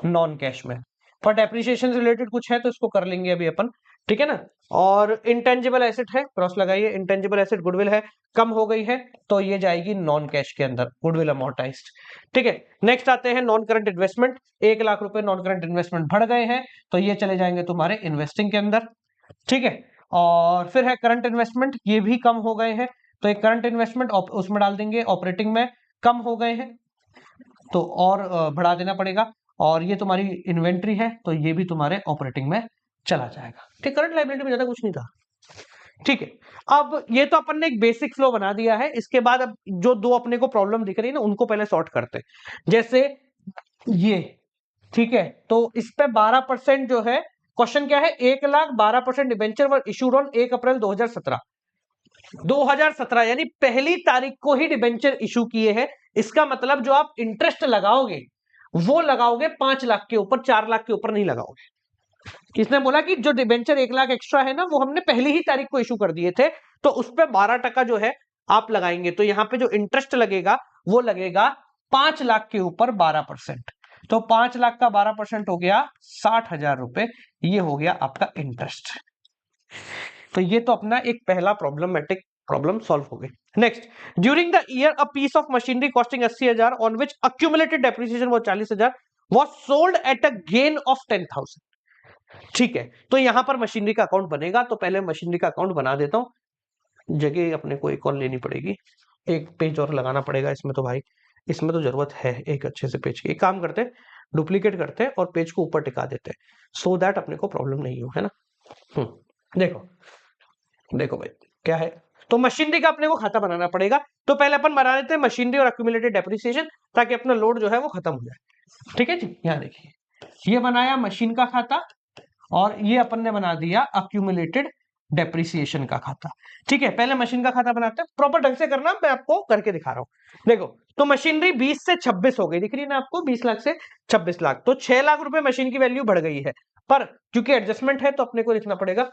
नॉन कैश में। पर डेप्रिसिएशन रिलेटेड कुछ है तो इसको कर लेंगे अभी अपन, ठीक है ना। और इंटेंजिबल एसेट है, क्रॉस लगाइए, इंटेंजिबल एसेट गुडविल है, कम हो गई है तो ये जाएगी नॉन कैश के अंदर, गुडविल अमोर्टाइज्ड, ठीक है। नेक्स्ट आते हैं नॉन करंट इन्वेस्टमेंट, 1 लाख रुपए नॉन करंट इन्वेस्टमेंट बढ़ गए हैं तो ये चले जाएंगे तुम्हारे इन्वेस्टिंग के अंदर, ठीक है। और फिर है करंट इन्वेस्टमेंट, ये भी कम हो गए हैं तो एक करंट इन्वेस्टमेंट उसमें डाल देंगे, ऑपरेटिंग में कम हो गए हैं तो और बढ़ा देना पड़ेगा। और ये तुम्हारी इन्वेंट्री है तो ये भी तुम्हारे ऑपरेटिंग में चला जाएगा, ठीक। करंट लायबिलिटी में ज्यादा कुछ नहीं था, ठीक है। अब ये तो अपन ने एक बेसिक फ्लो बना दिया है, इसके बाद अब जो दो अपने को प्रॉब्लम दिख रही है ना उनको पहले सॉर्ट करते हैं। जैसे ये, ठीक है, तो इस पे 12% जो है, क्वेश्चन क्या है, 1,12% डिबेंचर वर इशूड ऑन 1 अप्रैल 2017, 2017 यानी पहली तारीख को ही डिबेंचर इशू किए हैं। इसका मतलब जो आप इंटरेस्ट लगाओगे वो लगाओगे 5 लाख के ऊपर, 4 लाख के ऊपर नहीं लगाओगे। इसने बोला कि जो डिबेंचर 1 लाख एक्स्ट्रा है ना वो हमने पहली ही तारीख को इशू कर दिए थे, तो उस पर 12% जो है आप लगाएंगे। तो यहां पे जो इंटरेस्ट लगेगा वो लगेगा 5 लाख के ऊपर 12%। तो 5 लाख का 12% हो गया 60,000 रुपए, ये हो गया आपका इंटरेस्ट। तो ये तो अपना एक पहला प्रॉब्लम सॉल्व हो गई। Next, during the year a piece of machinery costing 80,000 on which accumulated depreciation वो 40,000 was sold at a gain of 10,000। ठीक है, तो यहां पर मशीनरी का अकाउंट बनेगा। तो पहले मशीनरी का अकाउंट बना देता हूं, जगह अपने को एक और लेनी पड़ेगी, एक पेज और लगाना पड़ेगा इसमें। तो भाई इसमें तो जरूरत है एक अच्छे से पेज की। एक काम करते हैं, डुप्लीकेट करते हैं और पेज को ऊपर टिका देते हैं, सो दैट अपने को प्रॉब्लम नहीं हो, है ना। देखो देखो भाई क्या है, तो मशीनरी का अपने को खाता बनाना पड़ेगा। तो पहले अपन बना लेते हैं मशीनरी और एक्यूमुलेटेड डेप्रिसिएशन, ताकि अपना लोड जो है वो खत्म हो जाए। ठीक है जी, यहां देखिए ये बनाया मशीन का खाता और ये अपन ने बना दिया अक्यूमुलेटेड डेप्रिसिएशन का खाता। ठीक है, पहले मशीन का खाता बनाते हैं, प्रॉपर ढंग से करना, मैं आपको करके दिखा रहा हूं। देखो, तो मशीनरी 20 से 26 हो गई, दिख रही है ना आपको, 20 लाख से 26 लाख, तो 6 लाख रुपए मशीन की वैल्यू बढ़ गई है। पर क्योंकि एडजस्टमेंट है तो अपने को लिखना पड़ेगा,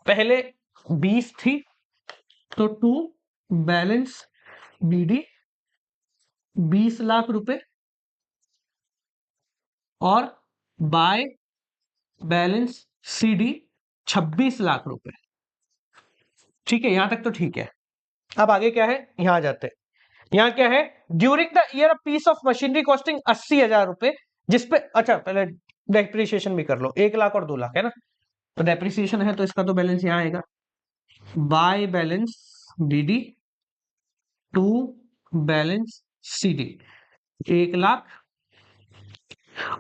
पहले 20 थी तो टू बैलेंस बीडी 20 लाख रुपए और बाय बैलेंस सीडी 26 लाख रुपए। ठीक है, यहां तक तो ठीक है। अब आगे क्या है, यहां आ जाते हैं। यहां क्या है, during the year piece of machinery costing 80,000 रुपए, जिसपे अच्छा पहले डेप्रिसिएशन भी कर लो, 1 लाख और 2 लाख है ना। तो डेप्रिसिएशन है तो इसका तो बैलेंस यहां आएगा, by balance DD two balance CD 1 lakh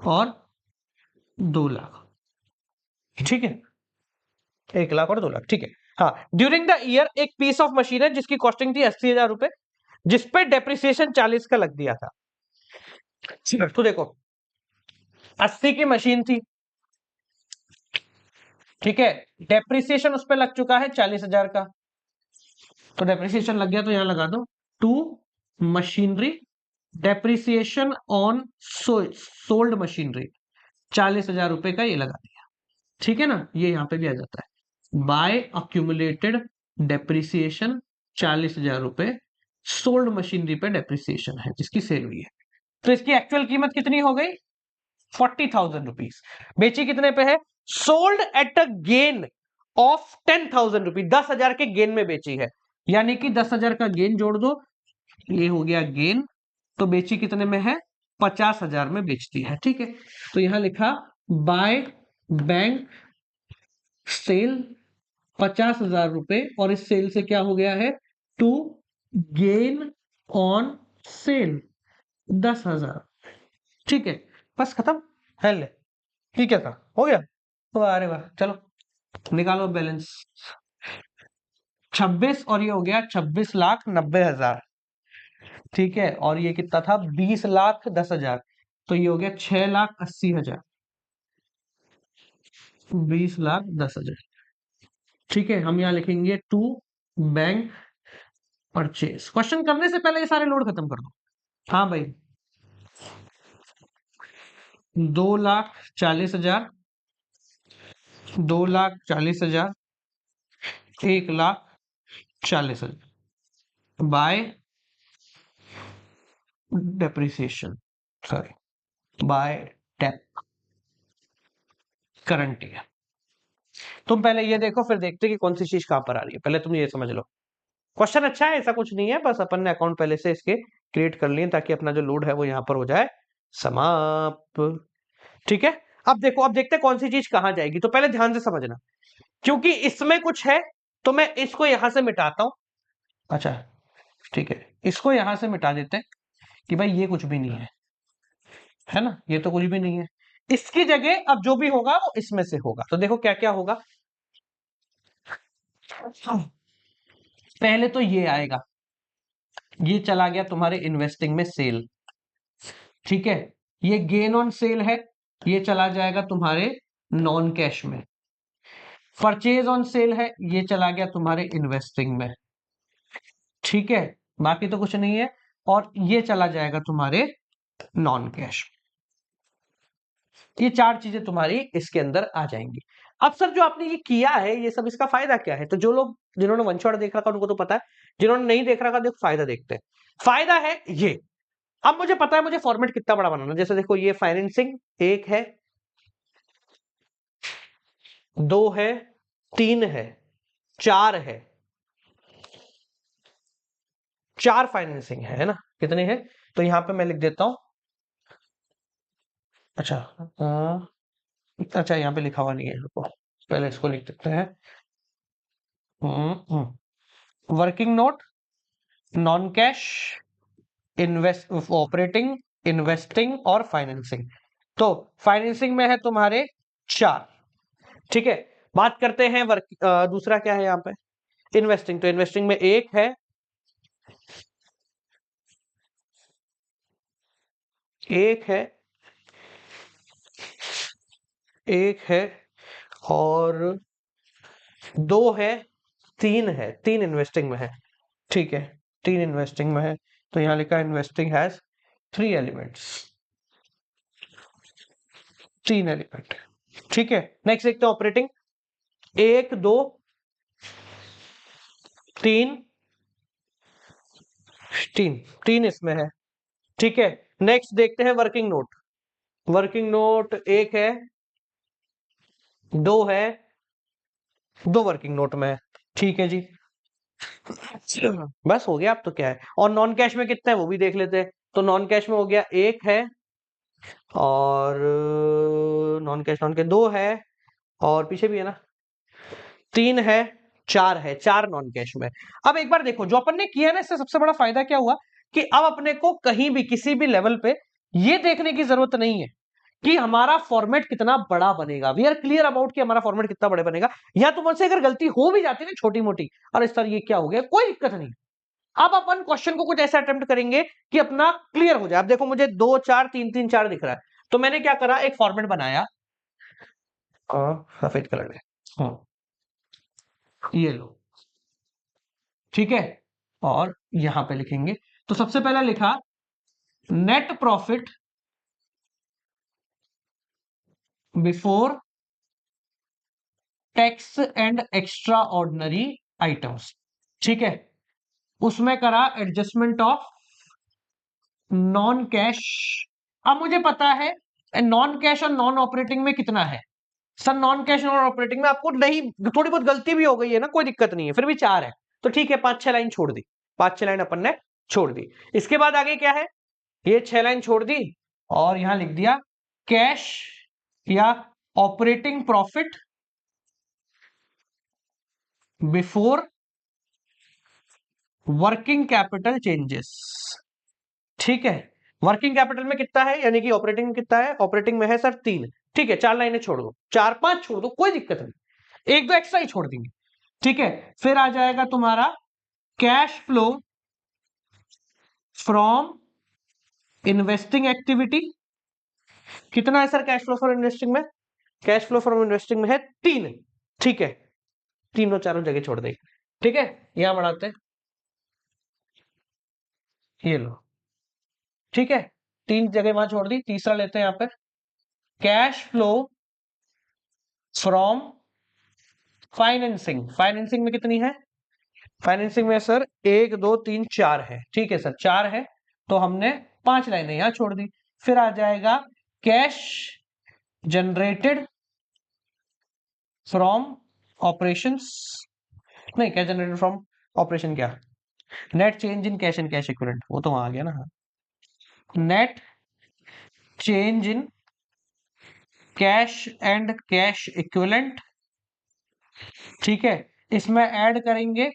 और 2 लाख। ठीक है, 1 लाख और 2 लाख, ठीक है। हाँ, ड्यूरिंग द ईयर एक पीस ऑफ मशीन है जिसकी कॉस्टिंग थी 80,000 रुपए, जिसपे डेप्रिसिएशन 40 का लग दिया था। तो देखो 80 की मशीन थी, ठीक है, डेप्रिसिएशन उस पर लग चुका है 40,000 का, तो डेप्रिसिएशन लग गया तो यहां लगा दो to machinery depreciation on sold machinery 40,000 रुपए का ये लगा दिया। ठीक है ना, ये यहां पे भी आ जाता है, बाय अक्यूमुलेटेड डेप्रिसिएशन 40,000 रुपए सोल्ड मशीनरी पे डेप्रिसिएशन है जिसकी सेल हुई है। तो इसकी एक्चुअल कीमत कितनी हो गई, 40,000 रुपीज। बेची कितने पे है, sold at a gain of 10,000 rupees, 10,000 के गेन में बेची है। यानी कि 10,000 का गेन जोड़ दो, ये हो गया गेन। तो बेची कितने में है, 50,000 में बेचती है। ठीक है, तो यहां लिखा बाय बैंक सेल 50,000 रुपए, और इस सेल से क्या हो गया है, टू गेन ऑन सेल 10,000। ठीक है, बस खत्म है। ले, ठीक है, था हो गया। तो अरे वाह, चलो निकालो बैलेंस, 26 और ये हो गया 26,90,000। ठीक है, और ये कितना था, 20,10,000, तो ये हो गया 6,80,000, 20,10,000। ठीक है, हम यहां लिखेंगे टू बैंक परचेज। क्वेश्चन करने से पहले ये सारे लोड खत्म कर दो। हाँ भाई, 2,40,000, 2,40,000, 1,40,000 by depreciation, sorry by dep current year. तुम पहले ये देखो फिर देखते कि कौन सी चीज कहां पर आ रही है, पहले तुम ये समझ लो। क्वेश्चन अच्छा है, ऐसा कुछ नहीं है, बस अपन ने अकाउंट पहले से इसके क्रिएट कर लिए ताकि अपना जो लोड है वो यहां पर हो जाए समाप्त। ठीक है, अब देखो, अब देखते हैं कौन सी चीज कहां जाएगी। तो पहले ध्यान से समझना, क्योंकि इसमें कुछ है तो मैं इसको यहां से मिटाता हूं। अच्छा ठीक है, इसको यहां से मिटा देते हैं कि भाई ये कुछ भी नहीं है ना, ये तो कुछ भी नहीं है। इसकी जगह अब जो भी होगा वो इसमें से होगा। तो देखो क्या क्या होगा, पहले तो ये आएगा, ये चला गया तुम्हारे इन्वेस्टिंग में सेल। ठीक है, ये गेन ऑन सेल है, ये चला जाएगा तुम्हारे नॉन कैश में। परचेज ऑन सेल है, ये चला गया तुम्हारे इन्वेस्टिंग में। ठीक है, बाकी तो कुछ नहीं है। और ये चला जाएगा तुम्हारे नॉन कैश। ये चार चीजें तुम्हारी इसके अंदर आ जाएंगी। अब सर जो आपने ये किया है ये सब, इसका फायदा क्या है? तो जो लोग जिन्होंने वन शॉट देख रखा उनको तो पता है, जिन्होंने नहीं देख रखा देखो फायदा देखते हैं। फायदा है ये, अब मुझे पता है मुझे फॉर्मेट कितना बड़ा बनाना। जैसे देखो ये फाइनेंसिंग एक है, दो है, तीन है, चार है, चार फाइनेंसिंग है ना? कितने हैं? तो यहां पे मैं लिख देता हूं। अच्छा अच्छा यहाँ पे लिखा हुआ नहीं है, रुको पहले इसको लिख देते हैं। Working note, non cash, invest, operating, investing और फाइनेंसिंग। तो फाइनेंसिंग में है तुम्हारे चार। ठीक है, बात करते हैं वर्क, दूसरा क्या है यहाँ पे? इन्वेस्टिंग। तो इन्वेस्टिंग में एक है, एक है, एक है और दो है, तीन है, तीन इन्वेस्टिंग में है। ठीक है, तीन इन्वेस्टिंग में है। तो यहां लिखा इन्वेस्टिंग हैज थ्री एलिमेंट्स, तीन एलिमेंट। ठीक है, नेक्स्ट देखते हैं ऑपरेटिंग। एक, दो, तीन, तीन, तीन इसमें है। ठीक है, नेक्स्ट देखते हैं वर्किंग नोट। वर्किंग नोट एक है, दो है, दो वर्किंग नोट में है। ठीक है जी, बस हो गया। अब तो क्या है, और नॉन कैश में कितना है वो भी देख लेते हैं। तो नॉन कैश में हो गया एक है, और नॉन कैश, नॉन कैश दो है, और पीछे भी है ना, तीन है, चार है, चार नॉन कैश में। अब एक बार देखो जो अपन ने किया ना, इससे सबसे बड़ा फायदा क्या हुआ कि अब अपने को कहीं भी किसी भी लेवल पे ये देखने की जरूरत नहीं है कि हमारा फॉर्मेट कितना बड़ा बनेगा। वी आर क्लियर अबाउट कि हमारा फॉर्मेट कितना बड़ा बनेगा। या तुमसे अगर गलती हो भी जाती है ना छोटी मोटी, और इस तरह ये क्या हो गया, कोई दिक्कत नहीं। अब अपन क्वेश्चन को कुछ ऐसा अटेम्प्ट करेंगे कि अपना क्लियर हो जाए। अब देखो मुझे दो चार तीन तीन चार दिख रहा है, तो मैंने क्या करा, एक फॉर्मेट बनाया सफेद कलर में। ये लो, ठीक है, और यहां पे लिखेंगे। तो सबसे पहला लिखा net profit before tax and extra ordinary items. ठीक है, उसमें करा एडजस्टमेंट ऑफ नॉन कैश। अब मुझे पता है नॉन कैश और नॉन ऑपरेटिंग में कितना है। सर नॉन कैश और ऑपरेटिंग में आपको नहीं, थोड़ी बहुत गलती भी हो गई है ना, कोई दिक्कत नहीं है, फिर भी चार है। तो ठीक है, पांच छह लाइन छोड़ दी, पांच छह लाइन अपन ने छोड़ दी। इसके बाद आगे क्या है, ये छह लाइन छोड़ दी और यहां लिख दिया कैश या operating profit before working capital changes. ठीक है, वर्किंग कैपिटल में कितना है, यानी कि ऑपरेटिंग में कितना है, ऑपरेटिंग में है सर तीन। ठीक है, चार लाइनें छोड़ दो, चार पांच छोड़ दो, कोई दिक्कत नहीं, एक दो एक्स्ट्रा ही छोड़ देंगे। ठीक है, फिर आ जाएगा तुम्हारा cash flow from investing activity. कितना है sir cash flow from investing में? कैश फ्लो फ्रॉम इन्वेस्टिंग में है तीन। ठीक है, तीनों चारों जगह छोड़ देंगे। ठीक है, यहां बढ़ाते हैं, ये लो। ठीक है, तीन जगह वहां छोड़ दी, तीसरा लेते हैं यहां पे cash flow from financing. Financing में कितनी है? फाइनेंसिंग में सर एक दो तीन चार है। ठीक है सर, चार है, तो हमने पांच लाइनें यहां छोड़ दी। फिर आ जाएगा कैश जनरेटेड फ्रॉम ऑपरेशंस। नहीं, कैश जनरेटेड फ्रॉम ऑपरेशन क्या, net change in cash and cash equivalent, वो तो वहां आ गया ना। Net change in cash and cash equivalent. ठीक है, इसमें ऐड करेंगे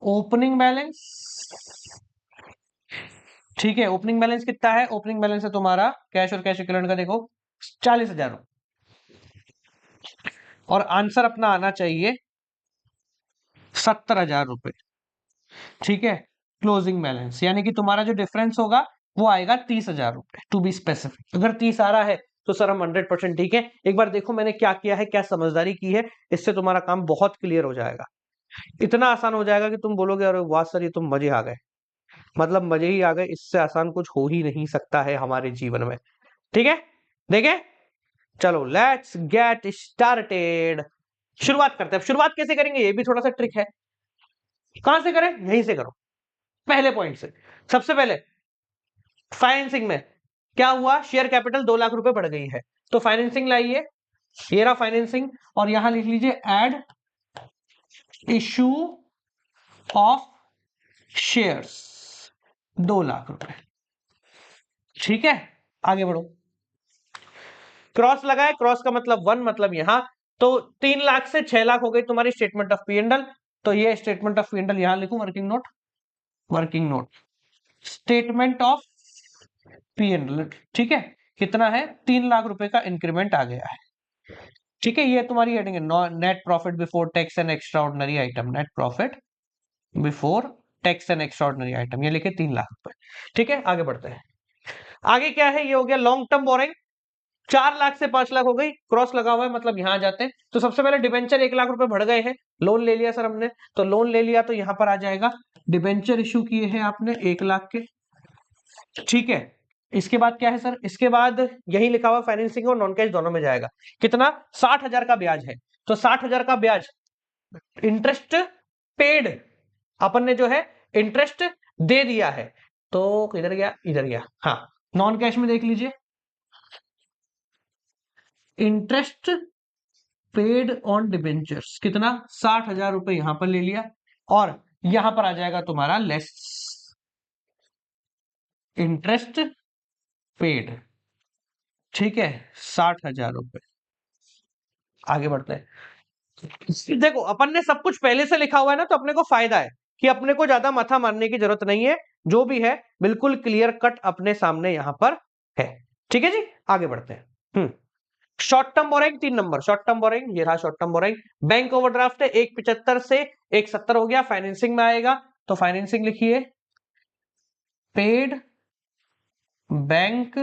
ओपनिंग बैलेंस। ठीक है, ओपनिंग बैलेंस कितना है? ओपनिंग बैलेंस है तुम्हारा कैश और कैश इक्विवेलेंट का, देखो 40,000, और आंसर अपना आना चाहिए 70,000 रुपए। ठीक है, क्लोजिंग बैलेंस यानी कि तुम्हारा जो डिफरेंस होगा वो आएगा 30,000 रुपए, टू बी स्पेसिफिक। अगर 30 आ रहा है तो सर हम 100% ठीक है। एक बार देखो मैंने क्या किया है, क्या समझदारी की है, इससे तुम्हारा काम बहुत क्लियर हो जाएगा। इतना आसान हो जाएगा कि तुम बोलोगे अरे वाह सर ये तो मजे आ गए, मतलब मजे ही आ गए, इससे आसान कुछ हो ही नहीं सकता है हमारे जीवन में। ठीक है, देखें, चलो लेट्स गेट स्टार्टेड। शुरुआत करते हैं। अब शुरुआत कैसे करेंगे ये भी थोड़ा सा ट्रिक है। कहां से करें, यहीं से करो, पहले पॉइंट से। सबसे पहले फाइनेंसिंग में क्या हुआ, शेयर कैपिटल 2 लाख रुपए बढ़ गई है, तो फाइनेंसिंग लाइए, ये रहा फाइनेंसिंग, और यहां लिख लीजिए add issue of shares 2 lakh रुपए। ठीक है, आगे बढ़ो। क्रॉस लगाए, क्रॉस का मतलब 1, मतलब यहां तो 3 लाख से 6 लाख हो गई तुम्हारी statement of P and L, तो ये statement of P and L यहां लिखूं, working note, working note statement of P and L. ठीक है, कितना है, 3 लाख रुपए का इंक्रीमेंट आ गया है। ठीक है, ये तुम्हारी हेडिंग है, net profit before tax and extra ordinary item, net profit before tax and extra ordinary item, ये लिखे 3 लाख रुपए। ठीक है, आगे बढ़ते हैं। आगे क्या है, ये हो गया लॉन्ग टर्म बोरिंग, 4 लाख से 5 लाख हो गई, क्रॉस लगा हुआ है, मतलब यहां आ जाते हैं। तो सबसे पहले डिबेंचर 1 लाख रुपए बढ़ गए हैं, लोन ले लिया सर हमने, तो लोन ले लिया तो यहां पर आ जाएगा डिबेंचर इशू किए हैं आपने 1 लाख के। ठीक है, इसके बाद क्या है सर, इसके बाद यही लिखा हुआ फाइनेंसिंग और नॉन कैश दोनों में जाएगा, कितना, 60,000 का ब्याज है, तो 60,000 का ब्याज इंटरेस्ट पेड, अपन ने जो है इंटरेस्ट दे दिया है, तो किधर गया, इधर गया, हाँ, नॉन कैश में देख लीजिए, इंटरेस्ट पेड ऑन डिबेंचर्स कितना, 60,000 रुपए यहां पर ले लिया, और यहां पर आ जाएगा तुम्हारा लेस इंटरेस्ट पेड। ठीक है, 60,000 रुपए। आगे बढ़ते हैं। देखो अपन ने सब कुछ पहले से लिखा हुआ है ना, तो अपने को फायदा है कि अपने को ज्यादा माथा मारने की जरूरत नहीं है, जो भी है बिल्कुल क्लियर कट अपने सामने यहां पर है। ठीक है जी, आगे बढ़ते हैं। Short term borrowing 3 number, short term borrowing, ये रहा short term borrowing, bank overdraft है 175 से 170 हो गया, फाइनेंसिंग में आएगा, तो फाइनेंसिंग लिखिए पेड बैंक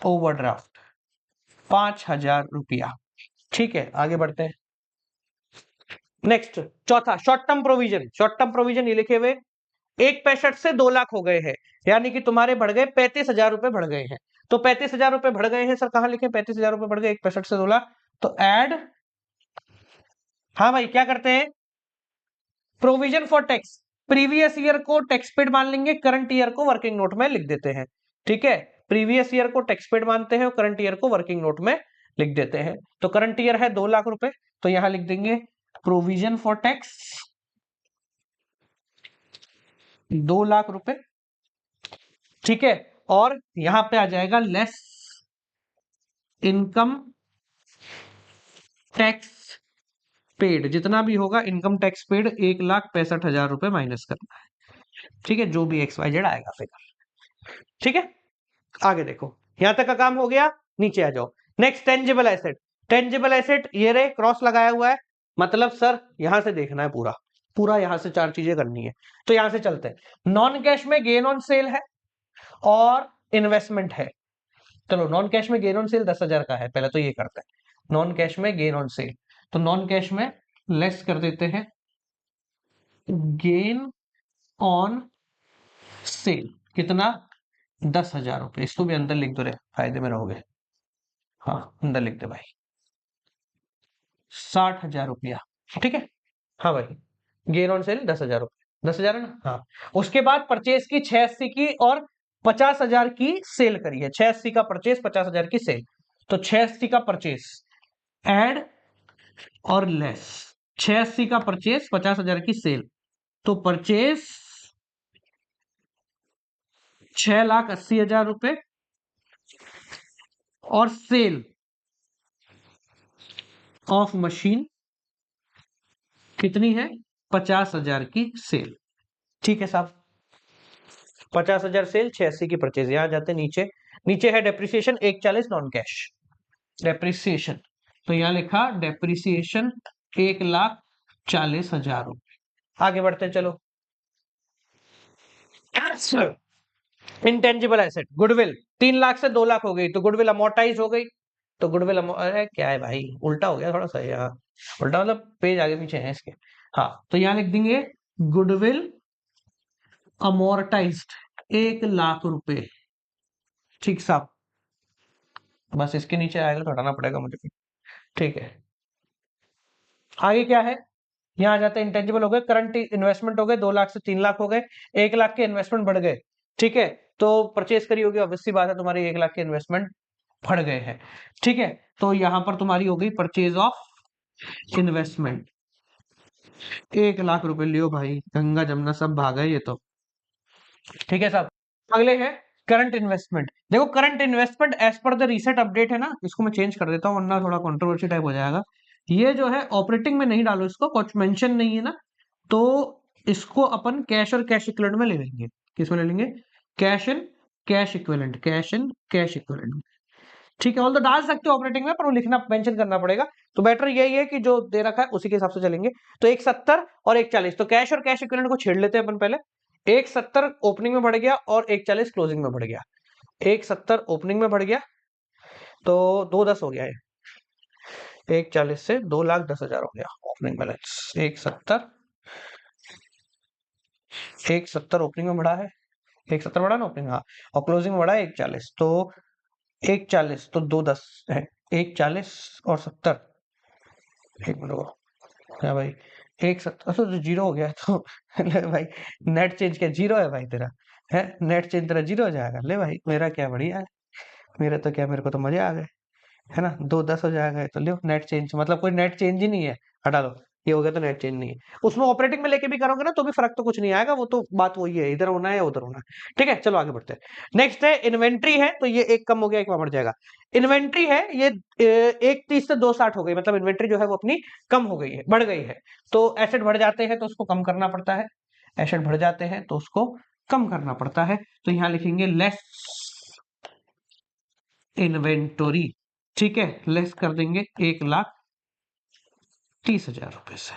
ओवरड्राफ्ट 5,000 रुपया। ठीक है, आगे बढ़ते हैं। नेक्स्ट चौथा short term provision, short term provision ये लिखे हुए 1.65 से 2 लाख हो गए हैं, यानी कि तुम्हारे बढ़ गए 35,000 रुपए बढ़ गए हैं, तो 35,000 रुपए बढ़ गए हैं सर, कहां लिखे, 35,000 रुपए बढ़ गए 1.65 से 2 लाख, तो ऐड, हाँ भाई क्या करते हैं, provision for tax, previous year को टैक्स पेड मान लेंगे, करंट ईयर को वर्किंग नोट में लिख देते हैं। ठीक है, प्रीवियस ईयर को टैक्स पेड मानते हैं और करंट ईयर को वर्किंग नोट में लिख देते हैं, तो करंट ईयर है 2 लाख रुपए, तो यहां लिख देंगे प्रोविजन फॉर टैक्स 2 लाख रुपए। ठीक है, और यहां पे आ जाएगा लेस इनकम टैक्स पेड, जितना भी होगा इनकम टैक्स पेड 1,65,000 रुपए माइनस करना है। ठीक है, जो भी XYZ आएगा फिगर। ठीक है, आगे देखो, यहां तक का काम हो गया, नीचे आ जाओ। Next tangible asset, tangible asset ये रे क्रॉस लगाया हुआ है, मतलब सर यहां से देखना है पूरा पूरा, यहां से 4 चीजें करनी है, तो यहां से चलते हैं। नॉन कैश में गेन ऑन सेल है और इन्वेस्टमेंट है, चलो नॉन कैश में गेन ऑन सेल 10,000 का है, पहले तो ये करते हैं नॉन कैश में गेन ऑन सेल, तो नॉन कैश में लेस कर देते हैं गेन ऑन सेल, कितना, 10,000 रुपए, इसको भी अंदर लिख दो रे, फायदे में रहोगे, हाँ अंदर लिख दे भाई, 60,000 रुपया। ठीक है, हाँ भाई, गेन ऑन सेल 10,000 रुपये, 10,000 है ना, हाँ। उसके बाद परचेज की 680 की और 50,000 की सेल करी है, 680 का परचेज 50,000 की सेल, तो 680 का परचेज एड और लेस, 680 का परचेज 50,000 की सेल, तो परचेज 6,80,000 रुपए और सेल ऑफ मशीन कितनी है, 50,000 की सेल। ठीक है साहब, 50,000 सेल, 680 की परचेज, यहां जाते नीचे, नीचे है डेप्रिसिएशन 140 नॉन कैश डेप्रिसिएशन, तो यहां लिखा डेप्रिसिएशन 1,40,000 रुपए। आगे बढ़ते हैं, चलो। इंटेंजिबल एसेट गुडविल 3 लाख से 2 लाख हो गई, तो गुडविल अमोर्टाइज हो गई, तो गुडविल अरे क्या है भाई, उल्टा हो गया थोड़ा सा यहाँ, उल्टा मतलब पेज आगे पीछे है इसके, हाँ, तो यहां लिख देंगे गुडविल अमोर्टाइज्ड 1 लाख रुपए। ठीक साहब, बस इसके नीचे आएगा तो हटाना पड़ेगा मुझे। ठीक है, आगे क्या है, यहाँ आ जाते हैं इंटेंजिबल हो गए, करंट इन्वेस्टमेंट हो गए, 2 लाख से 3 लाख हो गए, 1 लाख के इन्वेस्टमेंट बढ़ गए। ठीक है, तो परचेज करी होगी, ऑब्वियसली बात है तुम्हारी 1 लाख के इन्वेस्टमेंट बढ़ गए हैं। ठीक है, तो यहां पर तुम्हारी हो गई परचेज ऑफ इन्वेस्टमेंट। 1 लाख रुपए लियो भाई, गंगा जमुना सब भागा ये तो। ठीक है साहब, अगले है करंट इन्वेस्टमेंट। देखो current investment as per the recent update है ना, इसको मैं चेंज कर देता हूँ वरना थोड़ा कंट्रोवर्सी टाइप हो जाएगा। ये जो है ऑपरेटिंग में नहीं डालो, इसको कुछ मेंशन नहीं है ना, तो इसको अपन कैश और कैश इक्विवेलेंट में ले लेंगे। किस में ले लेंगे? Cash and cash equivalent, cash and cash equivalent. ठीक है, ऑल तो डाल सकते हो ऑपरेटिंग में, पर वो लिखना मेंशन करना पड़ेगा। तो बेटर यही है कि जो दे रखा है उसी के हिसाब से चलेंगे। तो 170 और 140, तो कैश और कैश इक्विवेलेंट को छेड़ लेते हैं अपन पहले। 170 ओपनिंग में बढ़ गया और 140 क्लोजिंग में बढ़ गया। 170 ओपनिंग में बढ़ गया तो 210 हो गया है। 140 से 2,10,000 हो गया ओपनिंग बैलेंस। 170 ओपनिंग में बढ़ा है, 170 बढ़ा ना ओपनिंग, हाँ, और क्लोजिंग में बढ़ा है 140, तो 140 तो 210 है, 140 और 70, एक मिनट रुको, क्या भाई 170 तो जीरो हो गया तो ले भाई, नेट चेंज क्या जीरो है भाई तेरा? है नेट चेंज तेरा जीरो हो जाएगा? ले भाई मेरा क्या बढ़िया है, मेरे तो क्या, मेरे को तो मजे आ गए, है ना, 210 हो जाएगा। तो लो नेट चेंज, मतलब कोई नेट चेंज ही नहीं है, हटा दो, ये हो गया तो नेट चेंज नहीं है। उसमें ऑपरेटिंग में लेके भी करोगे ना तो भी फर्क तो कुछ नहीं आएगा, वो तो बात वही है, इधर होना है या उधर होना है। ठीक है, चलो आगे बढ़ते हैं। नेक्स्ट है इन्वेंट्री है, तो ये एक कम हो गया, एक वहां बढ़ जाएगा। इन्वेंट्री है ये 130 से 260 हो गई, मतलब इन्वेंट्री जो है वो अपनी कम हो गई है, बढ़ गई है। तो एसेट बढ़ जाते हैं तो उसको कम करना पड़ता है, एसेट बढ़ जाते हैं तो उसको कम करना पड़ता है। तो यहां लिखेंगे लेस इन्वेंटोरी। ठीक है, लेस कर देंगे 1,30,000 रुपए से।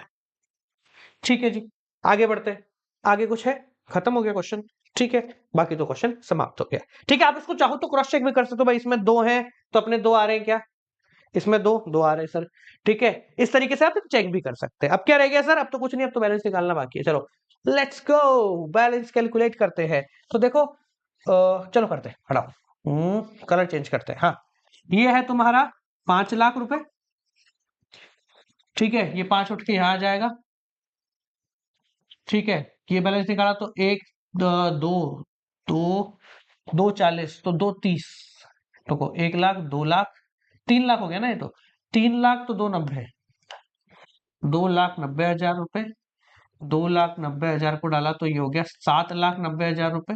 ठीक है जी, आगे बढ़ते हैं। आगे कुछ है? खत्म हो गया क्वेश्चन। ठीक है, बाकी तो क्वेश्चन समाप्त हो गया। ठीक है, आप इसको चाहो तो क्रॉस चेक भी कर सकते हो भाई, इसमें 2 हैं तो अपने 2 आ रहे हैं क्या? इसमें दो आ रहे हैं सर। ठीक है, इस तरीके से आप चेक भी कर सकते हैं। अब क्या रह गया सर? अब तो कुछ नहीं, अब तो बैलेंस निकालना बाकी है। चलो लेट्स गो, बैलेंस कैलकुलेट करते हैं। तो देखो चलो करते हैं, हटाओ, कलर चेंज करते हैं। हाँ, ये है तुम्हारा 5 लाख रुपए। ठीक है, ये 5 उठ के यहां आ जाएगा। ठीक है, ये बैलेंस निकाला तो 2 40, तो 230, देखो 1 लाख, 2 लाख, 3 लाख हो गया ना ये तो। 3 लाख तो 290, 2,90,000 रुपए। 2,90,000 को डाला तो ये हो गया 7,90,000 रुपए।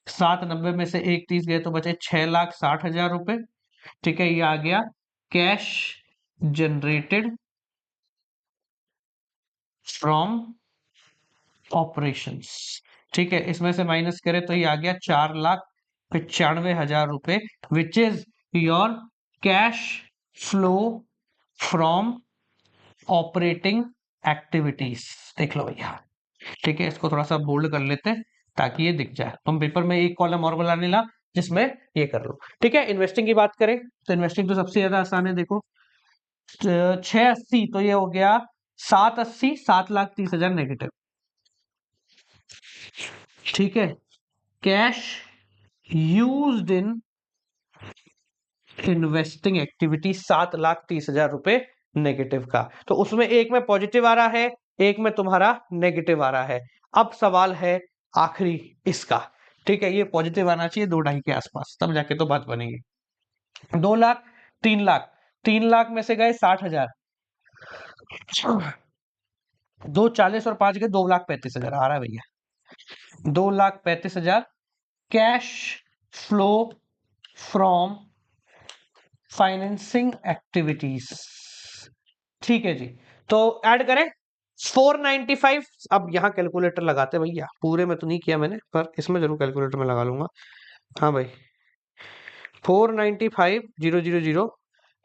790 में से 130 गए तो बचे 6,60,000 रुपए। ठीक है, ये आ गया कैश जनरेटेड फ्रॉम ऑपरेशंस। ठीक है, इसमें से माइनस करें तो ये आ गया 4,95,000 रुपए, which is your cash flow from operating activities. देख लो भैया। ठीक है, इसको थोड़ा सा बोल्ड कर लेते हैं ताकि ये दिख जाए। तुम पेपर में एक कॉलम और बनाने ला जिसमें ये कर लो। ठीक है, इन्वेस्टिंग की बात करें तो इन्वेस्टिंग तो सबसे ज्यादा आसान है। देखो 680, तो ये हो गया 780, 7,30,000 नेगेटिव। ठीक है, cash used in investing activity 7,30,000 रुपए नेगेटिव का। तो उसमें एक में पॉजिटिव आ रहा है, एक में तुम्हारा नेगेटिव आ रहा है। अब सवाल है आखिरी इसका। ठीक है, ये पॉजिटिव आना चाहिए 2.5 के आसपास, तब जाके तो बात बनेगी। 2 लाख, 3 लाख, 3 लाख में से गए 60,000, 240 और 5 गए, 2,35,000 आ रहा है भैया। 2,35,000 cash flow from financing activities. ठीक है जी, तो ऐड करें 495। अब यहां कैलकुलेटर लगाते हैं भैया, पूरे में तो नहीं किया मैंने, पर इसमें जरूर कैलकुलेटर में लगा लूंगा। हाँ भाई, 495,000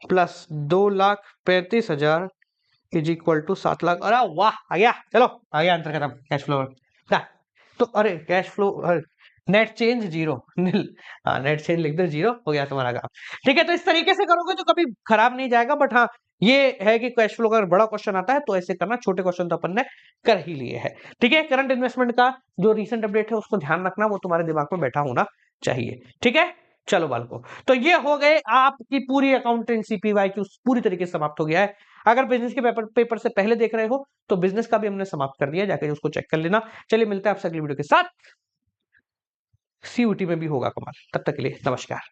plus 2,35,000 is equal to 7 lakh. अरे वाह, आ गया, चलो आ गया आंसर, खत्म। कैश फ्लो तो अरे cash flow net change zero nil, हाँ नेट चेंज लिख दो, जीरो हो गया तुम्हारा काम। ठीक है, तो इस तरीके से करोगे तो कभी खराब नहीं जाएगा, बट हाँ ये है कि कैश फ्लो का अगर बड़ा क्वेश्चन आता है तो ऐसे करना, छोटे क्वेश्चन तो अपन ने कर ही लिए हैं। ठीक है, करंट इन्वेस्टमेंट का जो रीसेंट अपडेट है उसको ध्यान रखना, वो तुम्हारे दिमाग में बैठा होना चाहिए। ठीक है, चलो बालको, तो ये हो गए आपकी पूरी अकाउंटेंसी पीवाईक्यू पूरी तरीके से समाप्त हो गया है। अगर बिजनेस के पेपर से पहले देख रहे हो तो बिजनेस का भी हमने समाप्त कर दिया, जाकर उसको चेक कर लेना। चलिए मिलते हैं आपसे अगली वीडियो के साथ, सीयूटी में भी होगा कमाल, तब तक के लिए नमस्कार।